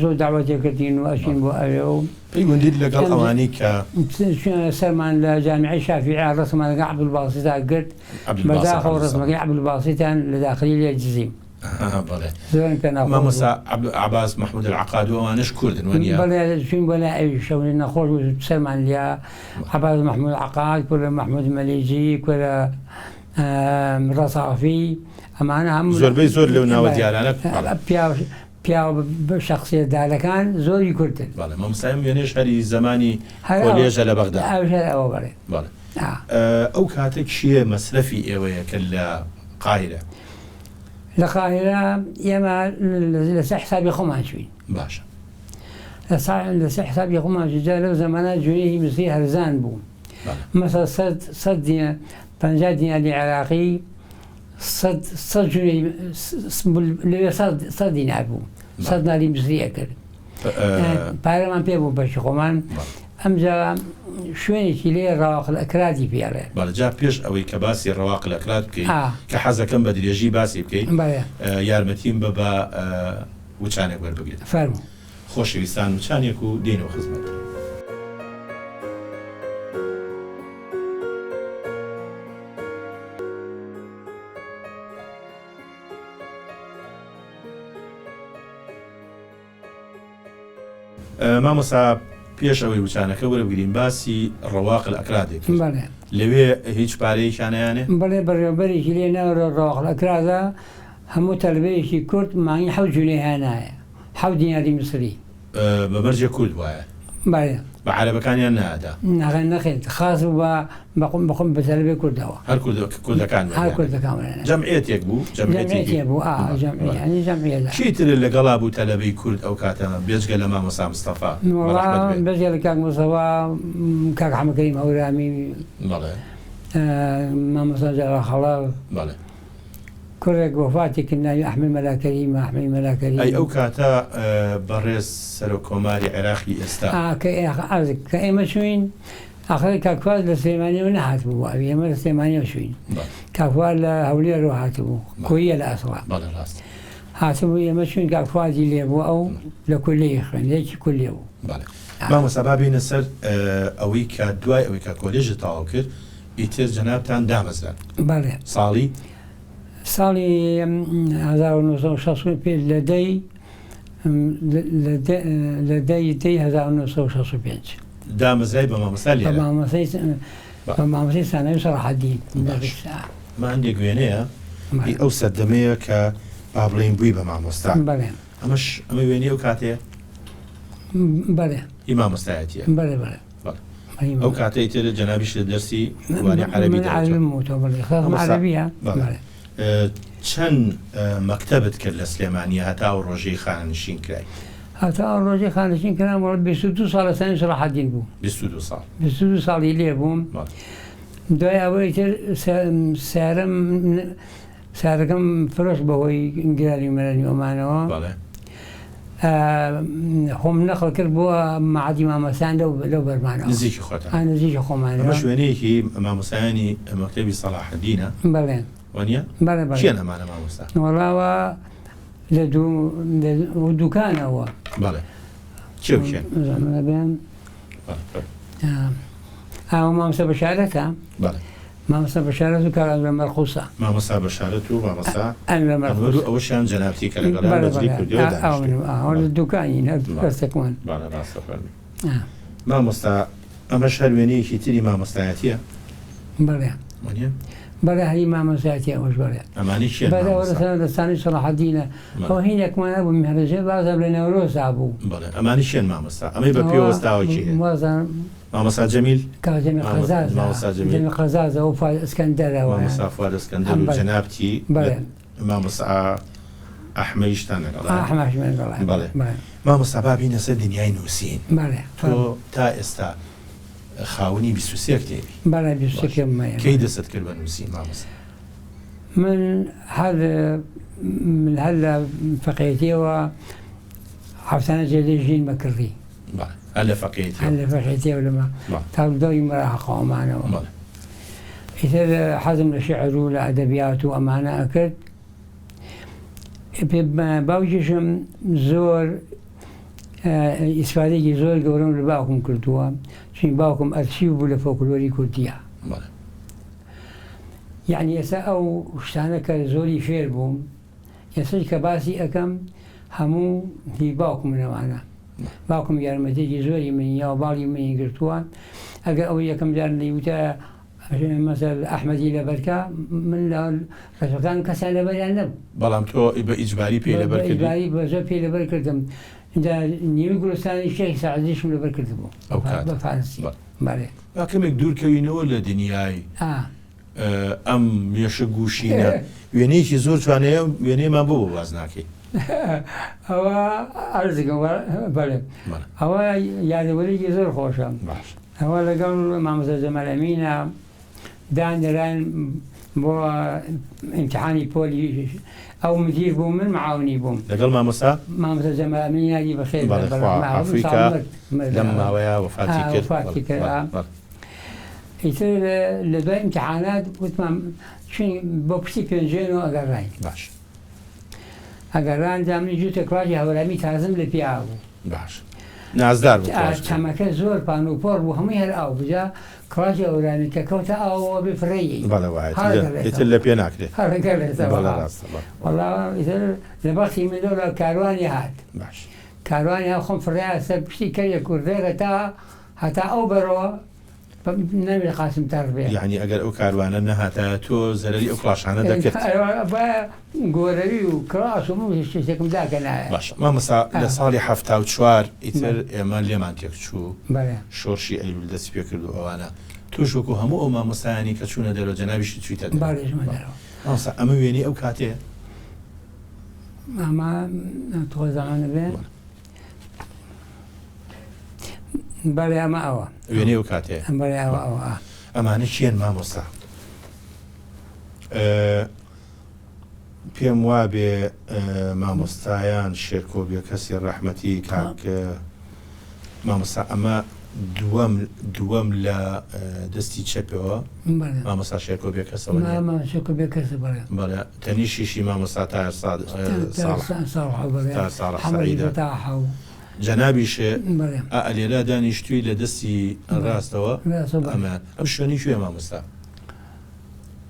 زۆر داوەتێ کردین و ئەچین بۆ ئەوێ و پەیوەندیت لەگەڵ ئەوانەی کە سەرمان لە جامیعەی شافیعی ڕسممان لەگەڵ عەبدولباسیتا کرد بەداخەوە ڕسمەکەی عەبدولباسیتان لە داخلی لێ جزیم مامۆستا عەباس محمود العقاد و ئەوانش کوردن وەنیە بەڵێ چوین بۆ لای ئەوی شەونی نەخۆش و سەرمان لیا عەباس محمود العقاد کورە محمود مەلیجی کورە ڕەسافی ئەمانە هەموو زۆربەی زۆر لەو ناوە دیارانە پیا بە شخصیەتدارەکان زۆری کوردن بەڵێ مامۆستای وێنێش هەری زەمانی کۆلێژە لە بەغدا ئەوە بڵێ ئەو کاتێک چییە مەسرەفی ئێوەیە کە لە قاهرە لە قاهرە ئێمە لەسەر حسابی خۆمان چوین باشە لەسەر حسابی خۆمان جا لەو زەمانە جوێنی مسری هەرزان بوو مەسەڵ 50 دیناری عێراقی 100 جوێنی لەوێ 100 دینار بوو 100 دیناری مسریە کرد پارەمان پێ بوو بەشی خۆمان ئەمجا شوێنێکی لێ ڕەواقل ئەکرادی پێڵێ بەڵجا پێش ئەوەی کە باسی ڕەواقل ئەکراد بکەیت کە حەزەکەم بە درێژی باسی بکەیت یارمەتیم بە وچانێک وەربگرێت فەرموو خۆشەویستان وچانێک و دێنەوە خزمەت مامۆستا پێش ئەوەی وچانەکە وەربگرین باسی ڕەواقل ئەکرادێک لەوێ هیچ پارەیەکیانیانێ بەڵێ بەڕێوەبەرێکی لێ ناوەرە ڕەواقل ئەکرادا هەموو تەلبەیەکی کورد مانگی 7 جوێنەی هێنایە 7 دیناری مسری بەبەرجێ کورد وایە بەڵێ بە عەرەبەکانیان نادا نەخێت خاص بەخۆم بە تەلبەی کوردەوە هەر کوردەکان هەر کوردەکان جەمعیەتێک بوو جەمعیەتێک بوو جەمعیەت چیتر لەگەڵا بوو تەلەبەی کورد ئەو کاتە بێجگە لە مامۆستا مستەفا بەجێ لە کاک مستەفا کاک حەمەکەریم هەورامی مامۆستا جەواد خەڵاو کوڕێک وەفاتی کرد ناوی ئەحمەد مەلاکەریمە ئەحمەد مەلاکەریم ئەی ئەو کاتە بەڕێز سەرۆکۆماری عێراقی ئێستا کە ئێمە چوین ئاخر کاکفاز لە سلێمانیەوە نەهات بوو ئێمە لە سلێمانیەوە چوین کاکفاز لە هەولێرەوە هاتبوو کۆیە لە ئەسڵا هاتبوو ئێمە چوین کاکفازی لێ بوو ئەو لە کولەیە خوێندێکی کولێ بوو مامۆستا با بینە سەر ئەوەی کە دوای ئەوەی کە کۆلێژە تەواو کرد ئیتر جەنابتان دامەزران بەڵێ ساڵی 1960 پێ لە دەی 1965 دامەزرای بە مامۆستا لێرە بە مامۆسای سانەوی سەلاحەدین ماندێک وێنەیە ئەو سەردەمەیە کە با بڵێین بووی بە مامۆستا ئەمەش ئەمە وێنەی ئەو کاتەیە بەڵێ ئی مامۆستایەتیە بەڵێ ئەو کاتەی تر جەنابیش لە دەرسی وانی عەرەبی عەرەبیە چەند مەکتەبت کرد لە سلێمانیە هەتا و ڕۆژەی خانەنشین کرای هەتا ڕۆژەی خانەنشین کردم 22 ساڵ لە سەنەوی سەلاحەدین بوو 22 ساڵی لێ بووم دوای ئەوەی تر سارەکەم فرۆش بەهۆی گرانی مەرەنی ئۆمانەوە خۆم نەخڵ کرد بۆ مەعهەدی مامۆستایان لەو بەرمانەوە نزیکی خۆتان نزیکی خۆمانەوە ئەمە شوێنەیەکی مامۆستایانی مەکتەبی سەلاحەدینە بەڵێ وانە چیان ئەمانە مامۆستا وەڵاوە لە دوکانەوە بەڵێ چێوکێن ئاوە مامۆستا بەشارەتە مامۆستا بەشارەت و کاک ئەنوەر مەرخووسە مامۆستا بەشارەت و مامۆستا ئەنوەر و ئەوەشیان جەنابەتی کە لەگەڵیان بەجلی کوردیەوە دانیشتووە لە دوکانی هەردەستێکمان مامۆستا ئەمەش هەر وێنەیەکی تری مامۆستایەتیە بەڵێ بەڵێ هەری مامۆستایەتی ئەوەش بەڵێ ئەمانی چیان بەدە مامۆستا؟ وەرەسەر دەستانی سەلاحەدینە ئەو هینێکمانە بوو میهرەجێ بازە لە نەورۆزا بوو بەڵێ ئەمانی چیان مامۆستا؟ ئەمەی بە پێ وەستاوەکی هەیە وازان مامۆستا جەمیل، کاژەمی قەزاز مامۆستا جەمیل. جەمی قەزازە و فواد ئەسکەندەرەوە مامۆستا فواد ئەسکەندەر و بەڵێ. جەنابتی بەڵێ. مامۆستا ئەحمەدیشتان لەگەڵا. ئەحمەدیشمان بەڵێ. مامۆستا با بینە سەر دنیای نووسین. بەڵێ تۆ تا ئێستا خاوەنی 23 کتێبی. بەڵێ بیستێکم مەیە کەی دەست کرد بە نووسین مامۆستا؟ من هەر لە فەقێتیەوە حەفتانە جێلێ ژین مەکردی بەڵێ. هەر لە فەقێتی. هەر لە فەقێتیەوە لەمە بەڵێ. تا دەوری مەراحەقەوەمانەوە. بەڵێ. ئیتر حەزم لە شیعر و لە ئەدەبیات و ئەمانە ئەکرد. باوکیشم زۆر ئیسفادێکی زۆر گەورەم لە باوکم کردووە، چون باوکم ئەرچیو بوو لە فۆکلۆری کوردیە. بەڵێ. یعنی ئێستا ئەو شتانە کە زۆری فێر بووم، ئێستاش کە باسی ئەەکەم هەموو هی باوکم منەوانە. باوکم یارمەتێکی زۆری منی یا باڵی منی گرتووە. ئەگەر ئەو یەکەم جار نەیوتە مەسەل ئەحمەدی لەبەرکە، من لە ڕێژەکان کەسان لەبەریان نەبوو. بەڵام تۆ بە ئیجباری پێی لەبەر کردی؟ ئیجباری بە زۆر پێی لەبەر کردم. اینجا نیوی گورستانی شێخ سەعدیشم لەبەر کردبوو ئەو کات. بە فارسی. بەڵێ. با کەمێک دوورکەوینەوە لە دنیای ئەم مێشە گوشینە وێنەیەکی زۆر جوانەیە، وێنەیەمان بۆ باز ناکەی. ئەوە ئەرزگەم بەڵێ. ئەوە یادەوەرێکی زۆر خۆشە. باش. ئەوە لەگەڵ مامۆستا جەمال ئەمینە دانران بۆ ئیمتحانی پۆلی ئەو مدیر بوو، من معاونی بووم لەگەڵ مامۆستا مامۆستا جەمال ئەمین یادی بەخێر ئەفریقا لەم ماوەیە وەفاتی کرد. وەفاتی کرد. ئیتر لە دوای ئیمتحانات وتمان چون بۆ پشتی پێنجێنەوە ئەگەڕاین. باش. ئەگەڕان دامنی جووتە کڵاسی هەورامی تازم لە پیا بوو. باش. نازدار بوو. چەمەکە زۆر پانوپۆر بوو، هەمووی هەر ئاو بجا کڵاسی هەورامی کە کەوتە ئاوەوە بفڕێی. بەڵێ وایە ئیتر لە پێ ناکرێت. بەڵێ ڕاستە. وەڵا ئیتر لە بەختی مندۆ لە کاروانی هات. باش. کاروانی ها خۆم فڕیا سەر پشتی کەریە کوردێرە هەتا ئەو بەرەوە نەوێت قاسم تەڕ بێ. یعنی ئەگەر ئەو کاروانە نەهاتە تۆ زەرەری ئەو کڵاشانە دەکرد. گۆرەوی و کڵاس و شتێکم داکە نایە. باش. مامۆستا لە ساڵی 74 ئیتر ئێمە لێمان تێک چوو، بەڵێ. شۆڕشی ئەیلول دەستی پێ کرد و ئەوانە توش وەکو هەموو ئەو مامۆستایانی کە چوونە دەرەوە جەنابیشی چوویتە دەرەوە. باڵێژمە دەرەوە. مامۆستا ئەمە وێنەی ئەو کاتەیە؟ ئەمە تۆ زەمانە بێ. بەڵێ ئەمە ئەوە وێنەی ئەو کاتەیە. بەڵێ ئەوە ئەوە. ئەمانە چیان مامۆستا؟ پێم وابێ مامۆستایان شێرکۆبیە کەسی ڕەحمەتی کاک مامۆستا ئەمە دووەم لە دەستی چەپەوە مامۆستا شێرکۆبیە کەسەوە بەڵێ تەنیشیشی مامۆستا تاهر ساڵح سەعیدە جەنابیشێ ئەلێرا دانیشتووی لە دەستی ڕاستەوە. ئەمان ئەم شوێنی کوێ مامۆستا؟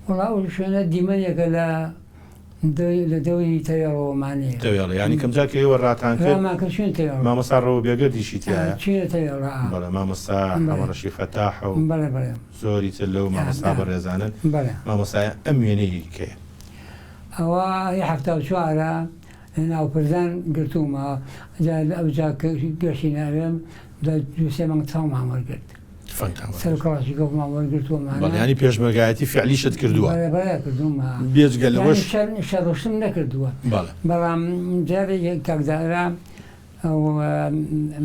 وەڵا ئەو شوێنە دیمەنێکە لە دەوری تەوێڵەوەمانەیە. تەوێڵە یعنی کەم جا کە ئێوە ڕاتان کرد شوێن تەوێڵ مامۆستا ڕەوە بێگەردیشی تایە. چینە تەوێڵە. بەڵێ مامۆستا ئەمەڕەشی فەتاح و بەڵێ زۆری تر لەو مامۆستا بەڕێزانن. بەڵێ. مامۆستایە ئەم وێنەی کەیە؟ ئەوە 1970 ناوپەرزان گرتوومە ئەوجا گەشتی ناوێم دووسێ مانگ چاومان وەرگرت. سەر کڵاسی گەڵمان وەرگرتووەمانە. ینی پێشمەرگایەتی فعلیشت کردووە؟ بەڵێ کردوومە. بێجگە لەوەش شەڕۆشتم نەکردووە. بەڵێ. بەڵام جارێک کاکدارا ئەو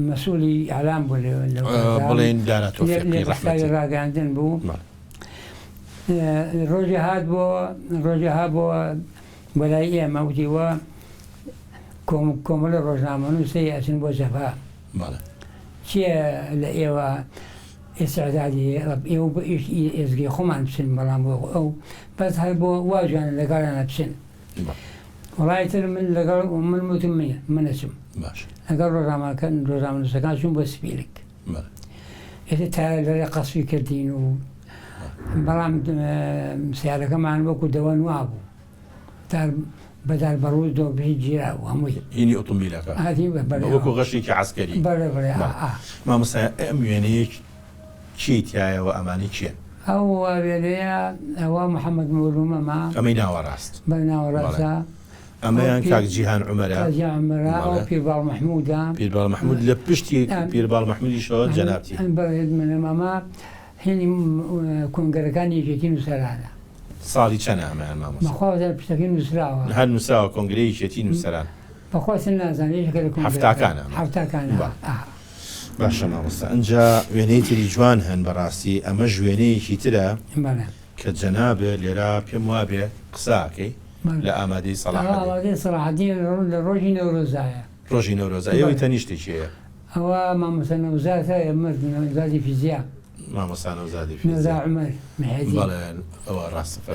مەسئولی ئالام بوو بڵێن دارا تۆفیقی ڕەحمەتی ڕاگەاندن بوو. ڕۆژی هات بۆ بەلای ئێمە وتیوە کۆمەڵە ڕۆژنامەنووسی ئەچن بۆ جەبهە. چییە لە ئێوە ئێستعدادی ئێوە بە ئێزگی خۆمان بچن، بەڵام بۆ ئەو بەس هەر بۆ واژیان لەگەڵیانە بچن. وڵای تر من لەگەڵ من وتم منەچم ئەگەر ڕۆژنامەنووسەکان چوون بۆ سپیرک. ئێتر تا لەرە قەسفی کردین و بەڵام سیارەکەمان وەکو دەوە نوا بوو بەدار بەڕووز دۆ بهی گیرا و هەمووی هینی ئۆتۆمبیلەکە وەکو غەشێکی عەسکەری. بەڵێ مامۆستا ئەم وێنەیە چی تایەوە؟ ئەمانی چییە؟ ئەو وێنەیە ئەوە محەممەد مولومە ما ئەمەی ناوە ڕاست بەناوە ڕاستە ئەمەیان کاک جیهان عومەرە ئەمەرا ئەو پیرباڵ محموودە پیرباڵ محمود لە پشتی پیرباڵ محمودیشەوە جەنابتی بەێت منە ماما هێنی کۆنگەرەکانی یەکێتی نووسەرانە ساڵی چەند ئەمەیان مامۆستا بەخوازە پشتەکەی نووسراوە هەر نووسراوە کۆنگرەی یەکێتی نووسەران بەخواستن نازانێت هەفتاکانە باشە مامۆستا ئەنجا وێنەی تری جوان هەن بەڕاستی ئەمە ژوێنەیەکی ترە کە جەنابێ لێرا پێم وابێ قساکەی لە ئامادەی سەلاحەدین لە ڕۆژی نەورۆزایە ڕۆژی نەورۆزایەوەی تەنیشتێکیەیە ئەوە مامۆستا نەوزاتە مرد نەوزادی فیزیا مامۆستا نەوزادی فیزیا عومەر مهێدی بەڵێن ئەوە ڕاستە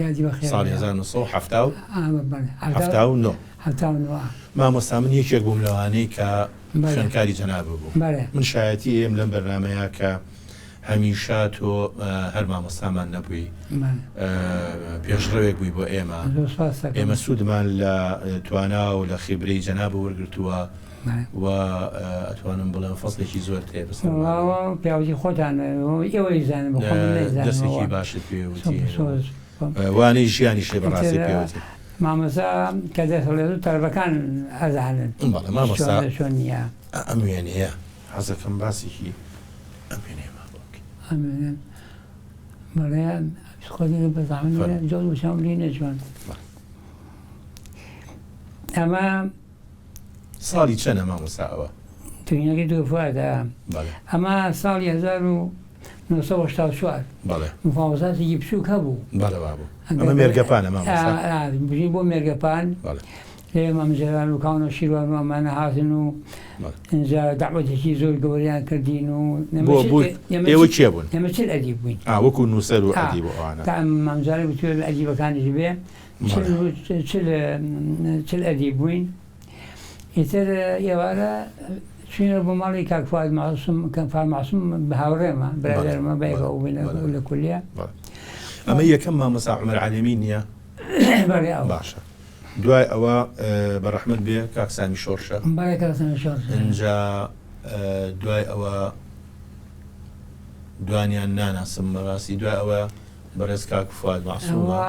یادی بەخێر ساڵی 1970 مامۆستا من یەکێک بووم لەوانەی کە خوێندکاری جەناب بوو من شایەتی ئێم لەم بەرنامەیە کە هەمیشە تۆ هەر مامۆستامان نەبووی پێشڕەوێک بووی بۆ ئێمە سوودمان لە توانا و لە خیبرەی جەناب وەرگرتووە و ئەتوانم بڵێم فەسڵێکی زۆر تێ پیاوەتی خۆتان ئێوەی زانم دەستێکی باشت پێوتی وانەی ژیانی شێ بەڕاستی پێوتی مامۆستا کە دەسەڵێت و تەربەکان ئەزانن مامۆستا چۆن نییە ئەم وێنەیە حەزەکەم باسێکی ئەم وێنەیە ئەمێنن بەڵێن خۆی بەزانێ جۆ وشام لی نەجوان ئەمە ساڵی چەندە مامۆستاەوە تونیەکەی دووفاتە ئەمە ساڵی 1970 مفاوزاتێکی بچووک هەبوو ئەمە مێرگەپانە مامۆستا بژین بۆ مێرگەپان لێ مەمجێران و کاونە شیروان و ئەمانە هاتن و اینجا دعوەتێکی زۆر گەوریان کردین و ئێوە چێ بوون ئێمە چل ئەدیب بووین وەکو نووسەر و ئەدیب ئەوانە مامزارە بتوێت لە ئەدیبەکانیش بێ چل ئەدیب بووین ئیتر ئێوارە چوینە بۆ ماڵی کاک فواد معسووم کە فواد معسووم بە هاوڕێمە برادەرمە بەیەکەوە بووینە لە کولیە ئەمە یەکەم مامۆستا عومەر عەلەمی نییە باشە دوای ئەوە بەڕەحمەت بێ کاک سامی شۆرشە اینجا دوای ئەوە دوانیان ناناسم بەڕاستی دوای ئەوە بەڕێز کاک فواد معسوومە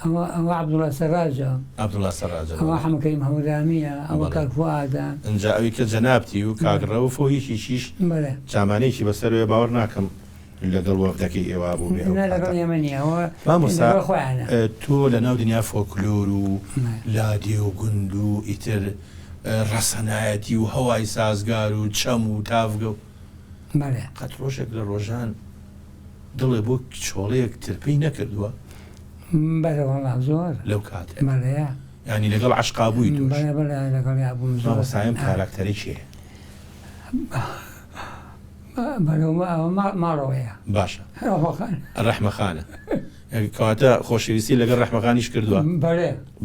ئەوە عەبدوڵڵا سەراجە ئەوە حەمەکەریم هەورامیە ئەوە کاک فوادە اینجا ئەوی کە جەنابتی و کاگڕە و فۆیەکیشیش جامانەیەکی بەسەرەوە باوەڕ ناکەم لەگەڵ وەفدەکەی ئێوە بوو مامۆستا تۆ لە ناو دنیا فۆکلۆر و لادێ و گوند و ئیتر ڕەسەنایەتی و هەوای سازگار و چەم و تافگە و قەت ڕۆژێک لە ڕۆژان دڵێ بۆ چۆڵەیەک ترپەی نەکردووە بەرەوەڵا زۆر لەو کاتێ ینی لەگەڵ عەشقا بووی مامۆستایەم کاراکتەری چیە ماڵەوەیە باشە ڕەحمەخانە کەواتە خۆشەویستی لەگەڵ ڕەحمەخانیش کردووە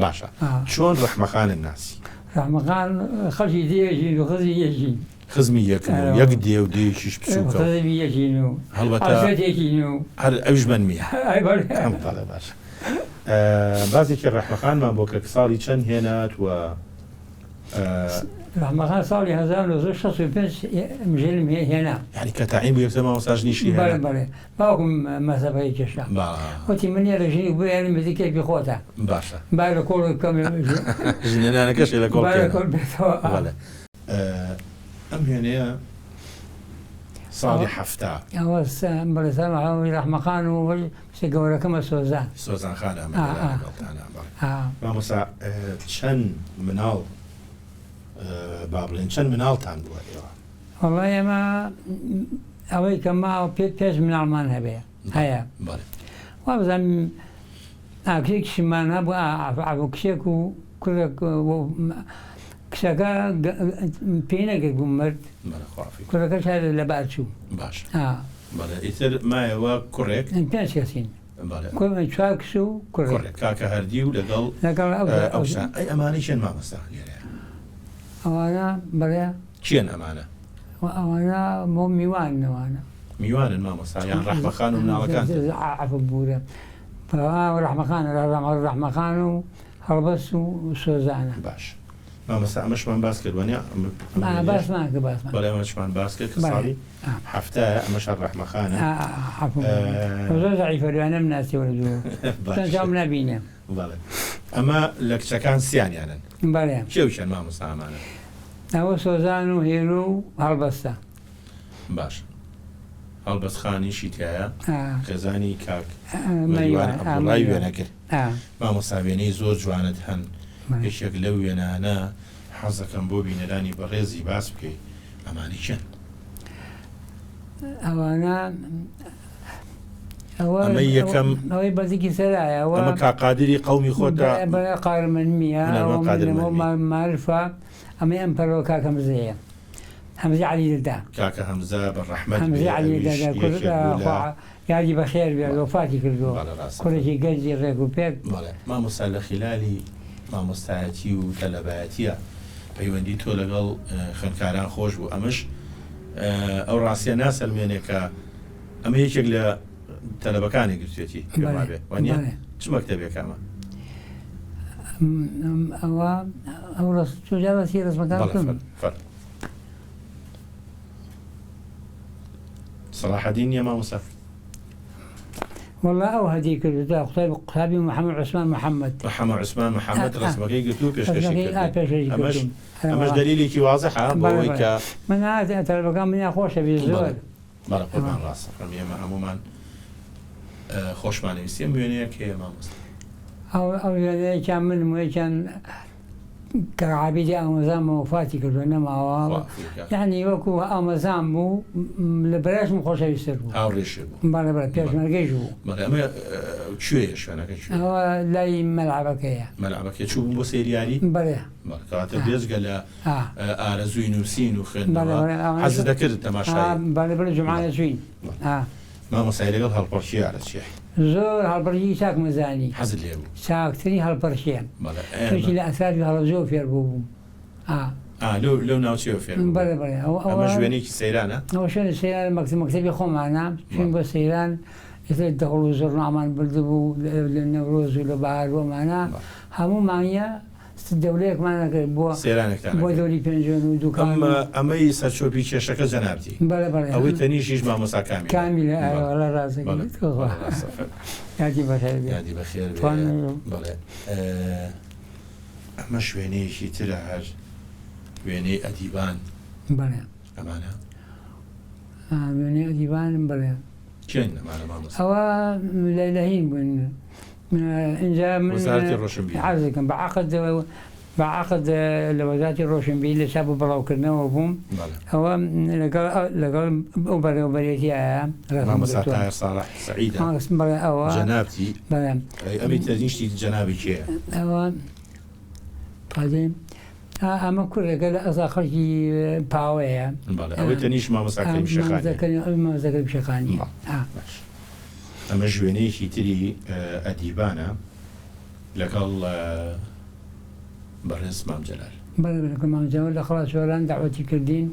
باشە چۆن ڕەحمەخانن ناسی ڕەحمەخان خەڵکی دێژین و خزی یەژین خزمی یەکن و یەک دێ و دێشیش بچووکە یەژین و هەڵبەتە هەر ئەویش بەنمیە باشە بازێکی ڕەحمەخانمان بۆ کە ساڵی چەند هێنات و ڕەحمەخان ساڵی 1965 مژێلم هێنا یعنی کە تاعین بوو یەکسەر مامۆستاش نیشی هێنا باوکم مەسەفەی کێشا وەتی من لێرە ژینی بۆ یانی مزیکێکی خۆتە باشە با لە کۆڵ کەم ژنێنانەکەشی لە کۆڵ ئەم هێنەیە ساڵی هەفتا ئەوە بەڵێسەمەوەی ڕەحمەخان و گەورەکەمە سۆزانخانە مامۆستا چەند مناڵ با بڵێن چەند مناڵتان بووە ئێوە وەڵای ئێمە ئەوەی کە ماوە پێش مناڵمان هەبێ هەیە وا بزانم کشێکیشمان هەبوو ئاو کشێک و کشەکە پێی نەگەر بوو مرد کوڕەکە شار لە بارچوو باش ئیتر مایەوە کوڕێک پێنج کەسین چوار کش و کوڕێک کاکە هەردی و لەگەڵ ئەمانەی چێن مامۆستا ئەوانە بەڵێ چیان ئەمانە ئەوانە بۆ میوانەوانە میوانن مامۆستا یان ڕەحمەخان و مناڵەکان بوورە ڕەحمەخان ڕەحمەخان و هەڵبەست و سۆزانە باش مامۆستا ئەمەشمان باس کردوانە باسمان کرد باسمان بەڵێ ئەمەشمان باس کرد کە ساڵی هەفتە ئەمەش ڕەحمەخانە زۆر زەعیفە لەوانە مناسیەوە دوو نبینێ بەڵێ ئەمە لە کچەکان سییانیانن بەڵێ کێوچەن مامۆستا ئەمانە ئەوە سۆزان و هێرو و هەڵبەستە باش هەڵبەستخانیشی تایە خێزانی کاک مەریوان عەبدوڵڵای وێنەگر مامۆستا وێنەی زۆر جوانت هەن یەکێک لەو وێنانە حەزەکەم بۆ بینەرانی بەڕێزی باس بکەیت ئەمانی چەند ئەوانە ئەمە یەکەم ئەوەی بەزێکی سەرایە ئەمە کاقادری قەومی خۆتە بەڵێ قارمەنمیە معرفە ئەمەی ئەم پەرۆ کاکە مزەیە هەمزە عەلی دەدا کاکە هەمزە بەڕەحمەت هەمزە عەلی دەدا یادی بەخێر بێت وفاتی کردووە کوڕێکی گەنجی ڕێک و پێک مامۆستا لە خلالی مامۆستایەتی و تەلەبایەتیە پەیوەندی تۆ لەگەڵ خوێندکاران خۆش بوو ئەمەش ئەو ڕاستیە ناسەلمێنێ کە ئەمە یەکێک لە تەلەبەکانی گرتوێتی بێ وانە چ مەکتەبێک ئەمە ئەوە ئەو ڕستی ڕسمەکان صلاحەدین نیە مامۆستا والله ئەو هەدی کردودا قوتابی محەممەد عوسمان محەممەد ڕسمەکەی گرتو پێشکەشی ئەمەش دلیلێکی وازەحە بۆەوەی کە من تەلەبەکان منیا خۆشە بێ زۆر بەڵێ قوربان ڕاستە ئێمە هەمومان خۆشمانەویستیم وێنەیە کێ مامۆستا ئەو وێنەیەکیان من وەیەکیان کە عابیدی ئامۆزان وفاتی کردووە نەماوە یعنی وەکو ئامۆزان بوو لە بەراشم خۆشەویستتر بوو هاوڕێشە بوو بەڵێ بەڵێ پێشمەرگەیش بوو ئەمە کوێیە شوێنەکە ئەوە لای مەلعەبەکەیە مەلعەبەکە چوو بوو بۆ سەیریاری بەڵێ کەواتە بێزگە لە ئارەزووی نووسین و خوێندنەوە حەزت دەکرد تەماشای بەڵێ بڵێ جومعانە چوین مامۆستای لەگەڵ هەڵپەرشی ئارەچیە زۆر هەڵبەرشی چاک مەزانی حەزت لێ بوو چاکترین هەڵپەرشیە توێکی لە ئەساری هەڵە زۆر فێر بوو بووم لەو ناوچەوە فێر بەڵێ بەڵێ ئەمە ژوێنێکی سەیرانە ئەوە شوێنی سەیران مەکتەبی خۆمانە چوین بۆ سەیران دەوڵ و زۆرنامان بردبوو لە نەورۆز و لە بەهار بۆمانە هەموو مانگە دەولەیەکمان نەکرد بۆ بۆ دەوری پێنجۆن و دووکان ئەمەی سەرچۆپی کێشەکە جەنابتی ئەوەی تەنیشیش مامۆستا کامیلە ڕازەکەی یادی بەخێر بڵێ ئەمە شوێنەیەکی ترە هەر وێنەی ئەدیبان بڵێ ئەمانە وێنەی ئەدیبانم بڵێ چێن ئەمانە مامۆستا ئەوە لەهین بوون اینجا من عرضەکەم بەعقد لە وەزارەتی ڕۆشنبیری لە چاپ و بەڵاوکردنەوە بووم ئەوە لەگەڵ ئەو بەڕێوەبەرێتیایە مامۆستا تاهیر ساڵح سەعیدە ئەوە جەنابتی ئەمی تەنیشتی جەنابی کێیە ئەوە قادم ئەمە کوڕێکە لە ئەزا خەڵکی پاوەیە ئەوەی تەنیش مامۆستاکەی پیشەکانی ئەمە ژوێنەیەکی تری ئەدیبانە لەگەڵ بەڕێز مام جەلال مامجەوە لە خڵاتشۆران داوەتی کردین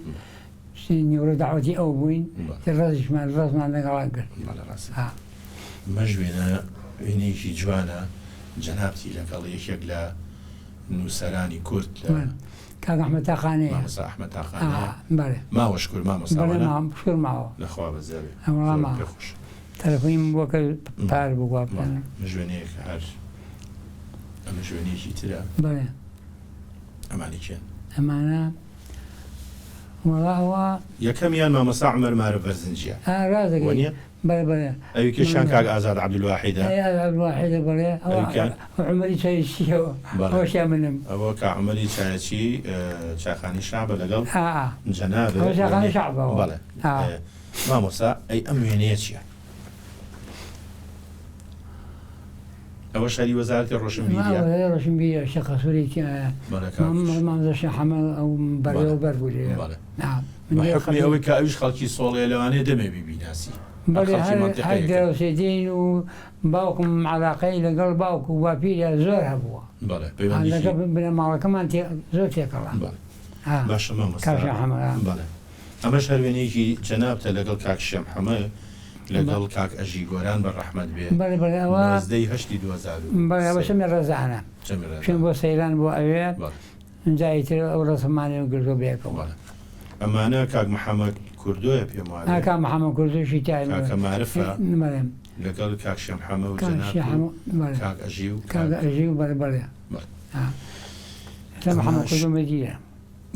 نیوەڕۆ داوەتی ئەو بووین ڕێزمان لەگەڵان کرد ئەمە ژوێنە وێنەیەکی جوانە جەنابتی لەگەڵ یەکێک لە نووسەرانی کورد کاک ئەحمەد تاخانەیە مامۆستا ئەحمەد تاخانەیە ماوە شکر مامۆستا ماوە لەخوا بەزەوێ پێخۆش تەلەفۆنیم بووە پار بوو ژوێنەیەکە هەر ئەمە ژوێنێکی ترە بڵێ ئەمانی چێن ئەمانە وەڵاوە یەکەمیان مامۆستا عومەر مارۆ بەرزنجیە ڕازەکەی بەڵێ بڵێ ئەوی کێشان کاک ئازاد عەبدولواحیدە عەبدولواحیدە بڵێ عومەری چایشیەوە ئەوەشیان منم ئەوە کە عومەری چایەچی چاخانی شعبە لەگەڵ جەنابە چاخانی شعبەوە بەڵێ مامۆستا ئەی ئەم وێنەیە چییە؟ ئەوە شاری وەزارەتی ڕۆشنبیریە شەق سوورێکی مامۆستا شێخ حەمەد ئەو بەڕێوەبەر بوو لێ حکمی ئەوەی کە ئەویش خەڵکی سۆڵێ لەوانەیە دەمێ بیبیناسی بەڵێ هەر دەوسێدین و باوکم عەلاقەی لەگەڵ باوک و باپیرە زۆر هەبووە لەگەڵ بنەماڵەکەمان زۆر تێکەڵان باشە مامۆستا ئەمەش هەر وێنەیەکی جەنابتە لەگەڵ کاک شێم حەمە لەگەڵ کاک ئەژی گۆران بەڕەحمەت بێ بەڵێ دەی هەشتی 2000 بەڵێ ئەوە شەمی ڕێزانە چون بۆ سەیران بۆ ئەوێ جایتر ئەو ڕسممانێ گردۆ بێکەوە ئەمانە کاک محەممەد کوردۆیە پێم وایە ئاکا محەممەد کوردوشی کاکە معرفە مەڵێم لەگەڵ کاک شێم حەمە و جەناب کاک ئەژی و ئەژی و بەڵێ محەممەد کوردۆ مەدیە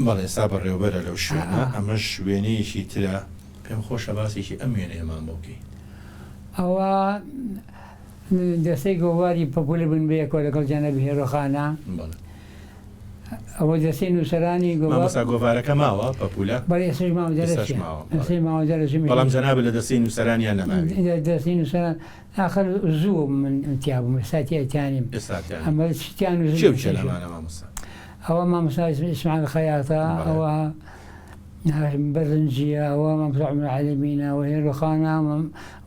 بەڵێ ئێستا بەڕێوەبەرە لەو شوێنە ئەمە شوێنەیەکی ترە پێم خۆشە باسێکی ئەم وێنەیەمان بۆکەی ئەوە دەستەی گۆواری پەپولە بن بەیەکەوە لەگەڵ جەنەبی هێرۆخانە ئەوە دەستەی نووسەرانی مامۆستا گۆڤارەکە ماوە پەپولە بەڵێ ئێستاش ماوە دەرەچێ بەڵام جەنابە لە دەستەی نووسەرانیان نەماوی دەستەی نووسەران ئاخر زووە من ئەمتیا بووم ئێستاتی ئەتیانیم ئەمە شتیان لەمانە مامۆستا ئەوە مامۆستا ئیسماعیل خەیاتە ئەوە بەرنجیە ئەوە مامۆستا عومەر عەلەمینە ئەوە هێرۆخانە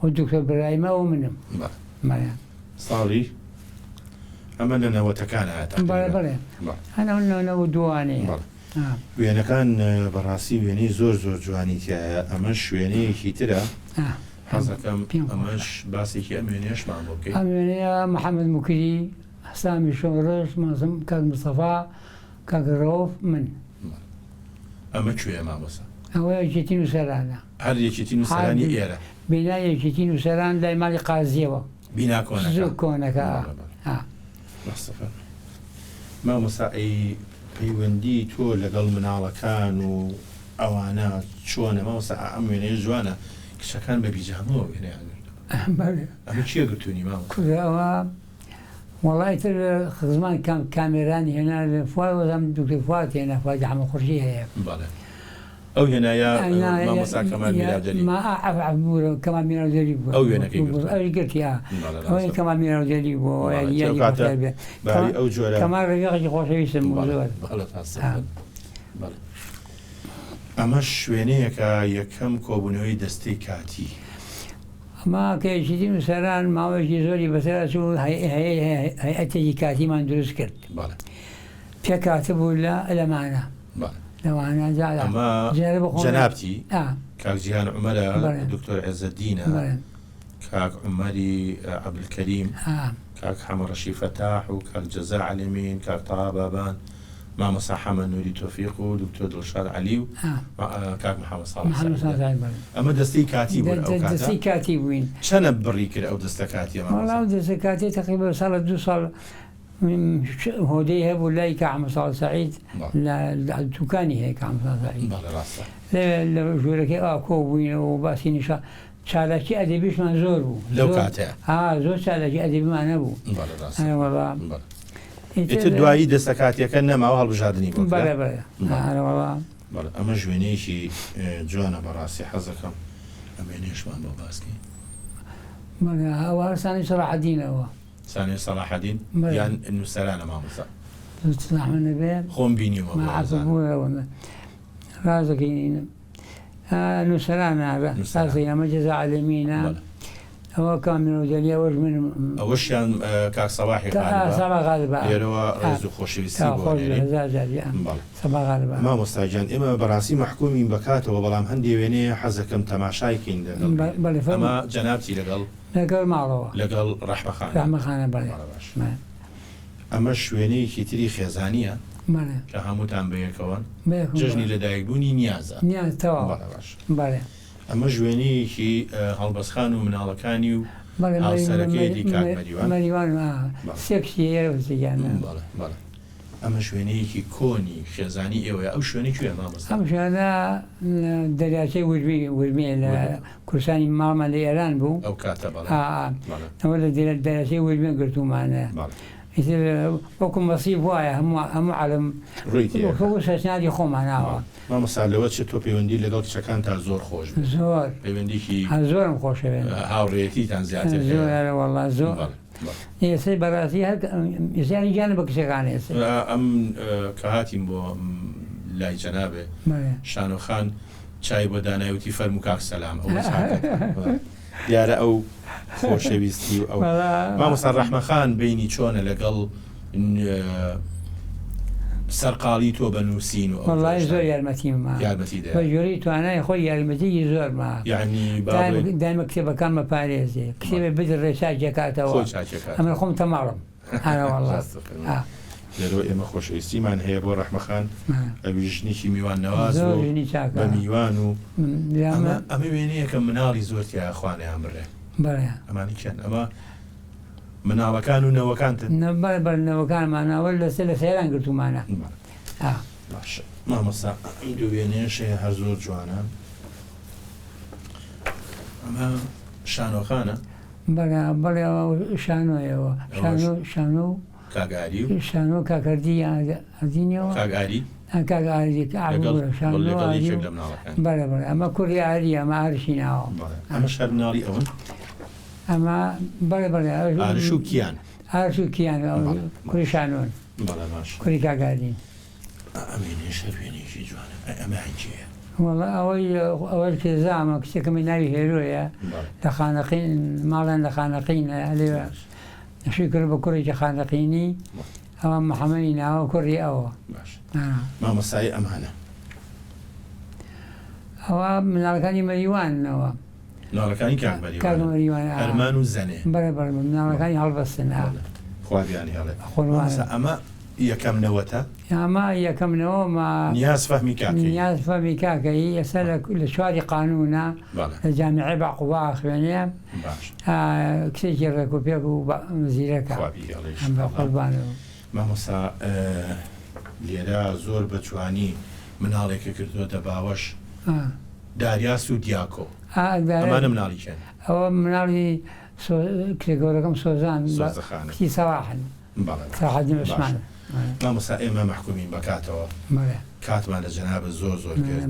و دوکتۆر برایمە و منم ساڵی ئەمە لە نەوەتەکانە بەڵێ هەنەوە دووانەیە وێنەکان بەڕاستی وێنەی زۆر زۆر جوانی تایە ئەمە شوێنەیەکی ترە حەزەکەم ئەمەش باسێکی ئەم وێنێشمان بۆ بکەین ئەم وێنەیە محەممەد موکری سامی شۆڕش مازم کاک مستەفا کاک ڕەوف من ئەمە کوێ مامۆستا ئەوە یەکێتی نووسەرانە هەر یەکێتی نووسەرانی ئێرە بینای یەکێتی نووسەران لای ماڵی قازیەوە بینا کۆنەکە مامۆستا ئەی پەیوەندی تۆ لەگەڵ مناڵەکان و ئەوانە چۆنە مامۆستا ئەم وێنەیە جوانە کچەکان بە بیجامەوە وێنەیان ئەمە چیە گرتوونی مامۆستا ئەوە وەڵای تر زمان کامێرانی هێنا لە فوار وەزام دوکتۆر فوات هێنا فواتی حەمە خورشی هەیە ئەو هێنایە مامۆستا کەمال میراودەلی کەمال میراودەلی بوو ئەو وێنەکەی ئەوی گرتیا ئەوەی کەمال میراودەلی بوو ئەو جۆرە کەمال ڕێگەقی خۆشەویستم بوو زۆر ئەمە شوێنەیەکە یەکەم کۆبوونەوەی دەستەی کاتی ئەمە کەیشتی نووسەران ماوەیەکی زۆری بەسەر چوو هەیئەتێکی کاتیمان دروست کرد پێ کاتە بوو لە ئەلەمانە لەوانە جەنابتی کاک جیهان عومەرە دکتۆر عێزەدینە کاک عومەری عەبدولکەریم کاک حەمە ڕەشید فەتاح و کاک جەزا عەلەمین کاک تەها بابان مامۆستا حەمە نووری تۆفیق و دکتۆر دڵشاد عەلی و کاک محەممەد ساڵح ئەمە دەستەی کاتی بوون دەستەی کاتی بووین چەنە بڕی کرد ئەو دەستە کاتیە وەڵام دەستە کاتی تەقریبا ساڵە 2 ساڵ هۆدەی هەبوو لای کە عەمە ساڵ سەعید لە دوکانی هەیە کە عەمە ساڵ سەعید لە ژوورەکەی کۆ بووینەوە و باسی نیشا چالاکی ئەدەبیشمان زۆر بوو لەو کاتەیە زۆر چالاکی ئەدەبیمان هەبوو ئێتر دوایی دەستە کاتیەکە نەماوە هەڵبژاردننی بوو ئەمە ژوێنەیەکی جوانە بەڕاستی حەزەکەم ئەمێنێشمان بۆ باسکی ئەوە سانی سەلاحەدینەوە سانی سەلاحەدین یان نووسەرانە مامۆستا خۆم بینیوە ڕازەکەی نووسەرانە سازی ئەمە جەزا عەلەمینە ئەوە کامیرۆدەلی ئەوەش من ئەوەشیان کاک سەباحی لێرەوە ڕێز و خۆشەویستی مامۆستا گیان ئێمە بەڕاستی مەحکومین بکاتەوە بەڵام هەندێک وێنەیە حەزەکەم تەماشایکەین ئەمە جەنابتی لەگەڵ ماڵەوە لەگەڵ ڕەحمەخانە بەڵێ ئەمە شوێنەیەکی تری خێزانیە کە هەمووتان بەیەکەوە جژنی لەدایکبوونی نیازە ئەمە ژوێنەیەکی هەڵبەسخان و مناڵەکانی و هاوسەرەکەی کاک مەریوان ئەمە شوێنەیەکی کۆنی خێزانی ئێوەیە ئەو شوێنە کوێ مامۆستا ئەم شوێنە دەریاچەی ورمێ لە کورسانی ماڵمان لە ئێران بوو ئەو کاتە ئەوە لە دەریاچەی ورمێ گرتومانە وەکو مەسیب وایە هەموو عەلەم سەسنادی خۆماناوە مامۆستا لەوە چ تۆ پەیوەندی لەگەڵ کچەکان تا زۆر خۆش زۆر پەیوەندیکی زۆرم خۆشەوێت هاوڕێیەتیتان زیاتر وەڵا زۆر ئێسەی بەڕاستی ئێسیانی گیانە بە کچەکان ئێستا ئەم کە هاتیم بۆ لای جەنابێ شانۆخان چای بۆ دانایوتی فەرموو کاک سەلام دیارە ئەو خۆشەویستی و ئەو مامۆستا ڕەحمەخان بینی چۆنە لەگەڵ سەرقاڵی تۆ بە نووسین و وەڵای زۆر یارمەتیمە بە ژۆری توانای خۆی یارمەتیی زۆرمە دایمە کتێبەکانمە پارێزێ کتێبێ بدر ڕێچاک جێکاتەوە ئەمە خۆم تەماڵم لەرۆ ئێمە خۆشەویستیمان هەیە بۆ ڕەحمەخان ئەوی ژنێکی میوان نەواز زۆر و ژنی چاکە. بە میوان و ئەمە ئەمە وێنەیە کە مناڵی زۆرتیا خوانیان بڕێ بەڵێ ئەمانی کێن ئەمە مناڵەکان و نەوەکانتن نەبەر بەرنەوەکانمانەوە لەسەر لە سەیران گرتومانە. باشە مامۆستا ئەم دوو وێنەیەشەیە هەر زۆر جوانان ئەمە شانۆخانە بەڵێ شانۆیەوە شانۆ کاگاری و شانۆ کاکردی ئەدینەوە کاگاری کاگاری بەڵێ بڵێ ئەمە کوڕی ئاری ئەمە ئارشی ناوە ئەمە شەر مناڵی ئەوەن ئەمە بەڵێ بڵێ ئارش و کیان ئارش و کیان کوڕی شانۆن بەڵێ باش کوڕی کاگاری ئەمێنێ شەر وێنێکی جوانە ئەمە هەنجەیە وەڵا ئەوەی کێزامە کچێکەکەمی ناوی هێرۆیە لە خانەقین ماڵیان لە خانەقینە لێوە نەشوی کرد بە کوڕێکی خانەقینی ئەوە محەمەدی ناوە کوڕی ئەوە مامۆستای ئەمانە ئەوە مناڵەکانی مەریوانەوە مناڵەکانی کاک مەریوان هەرمان و زەنێ بەڵێ بەڵێ مناڵەکانی هەڵبەستن خوابیانی هەڵێ خۆڵوانە ئەمە یەکەم نەوەتە ئەمە یەکەمنەوەمە نیاز فەهمی کاکەی نیاز فەهمی کاکەی ئێستا لە چواری قانونە لە جامیعەی باقوبا خوێنێ کچێکی ڕێکوپێک و زیرەکە بە قوربانەوە. مامۆستا لێرە زۆر بەجوانی مناڵێکە کردووەتە باوەش داریاس و دیاکۆ ئەمانە مناڵیکەن ئەوە مناڵی کتێگەورەکەم سۆزان کتی سەواحن ساحەدی عوسمان. مامۆستا ئێمە محکومین بەکاتەوە کاتمان لە جەنابە زۆر زۆر کرد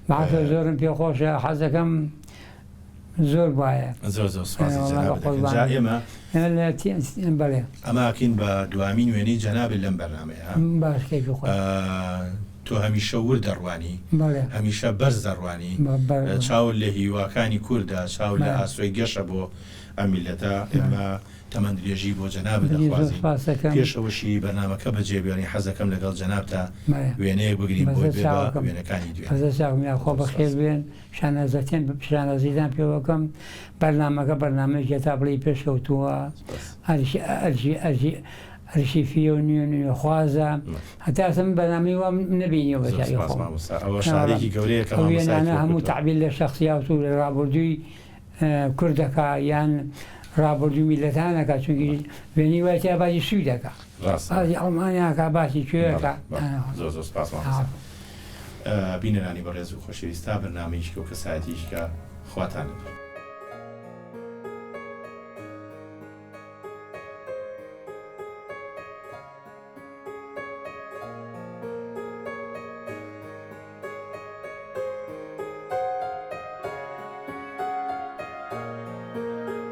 بەعاتە زۆرم پێخۆشە حەزەکەم زۆر وایە زۆر زۆر سپاسی جەنابەکەن ئێمە بەڵێ ئەماکەین بە دوامین وێنەی جەنابێت لەم بەرنامەیە باشکێکی خۆ تۆ هەمیشە ور دەڕوانی هەمیشە بەرز دەڕوانی چاول لە هیواکانی کووردا چاو لە ئاسۆی گەشە بۆ ئەم میلەتە ئێمە تەمەند درێژی بۆ جەنابێت دەخوازین پێشەوەشی بەرنامەکە بەجێبیانی حەزەکەم لەگەڵ جەنابتە وێنەیە بگرین بۆ وێنەکانی دوێ خۆ بەخێر بێن شانازەتێن پیشانەزیدان پێوەکەم بەرنامەکە بەرنامەیەکی تا بڵی پێشکەوتووە ئەرشیفیە و نوێ خوازە هەتا ئەسم بەنامی وام نبینیەوە بەشاری خۆوێنانە هەموو تعبیل لە شخصیات و لە ڕابردووی کوردەکە یان ڕابردوو میلەتانەکە چونکی وێنی وایە باسی سوودەکە باسی ئەڵمانیاکە باسی کوێەکە. زۆر زۆر سپاس بینەرانی بەڕێز و خۆشەویستا بەرنامەیەکی و کەسایەتیشکە خواتانە.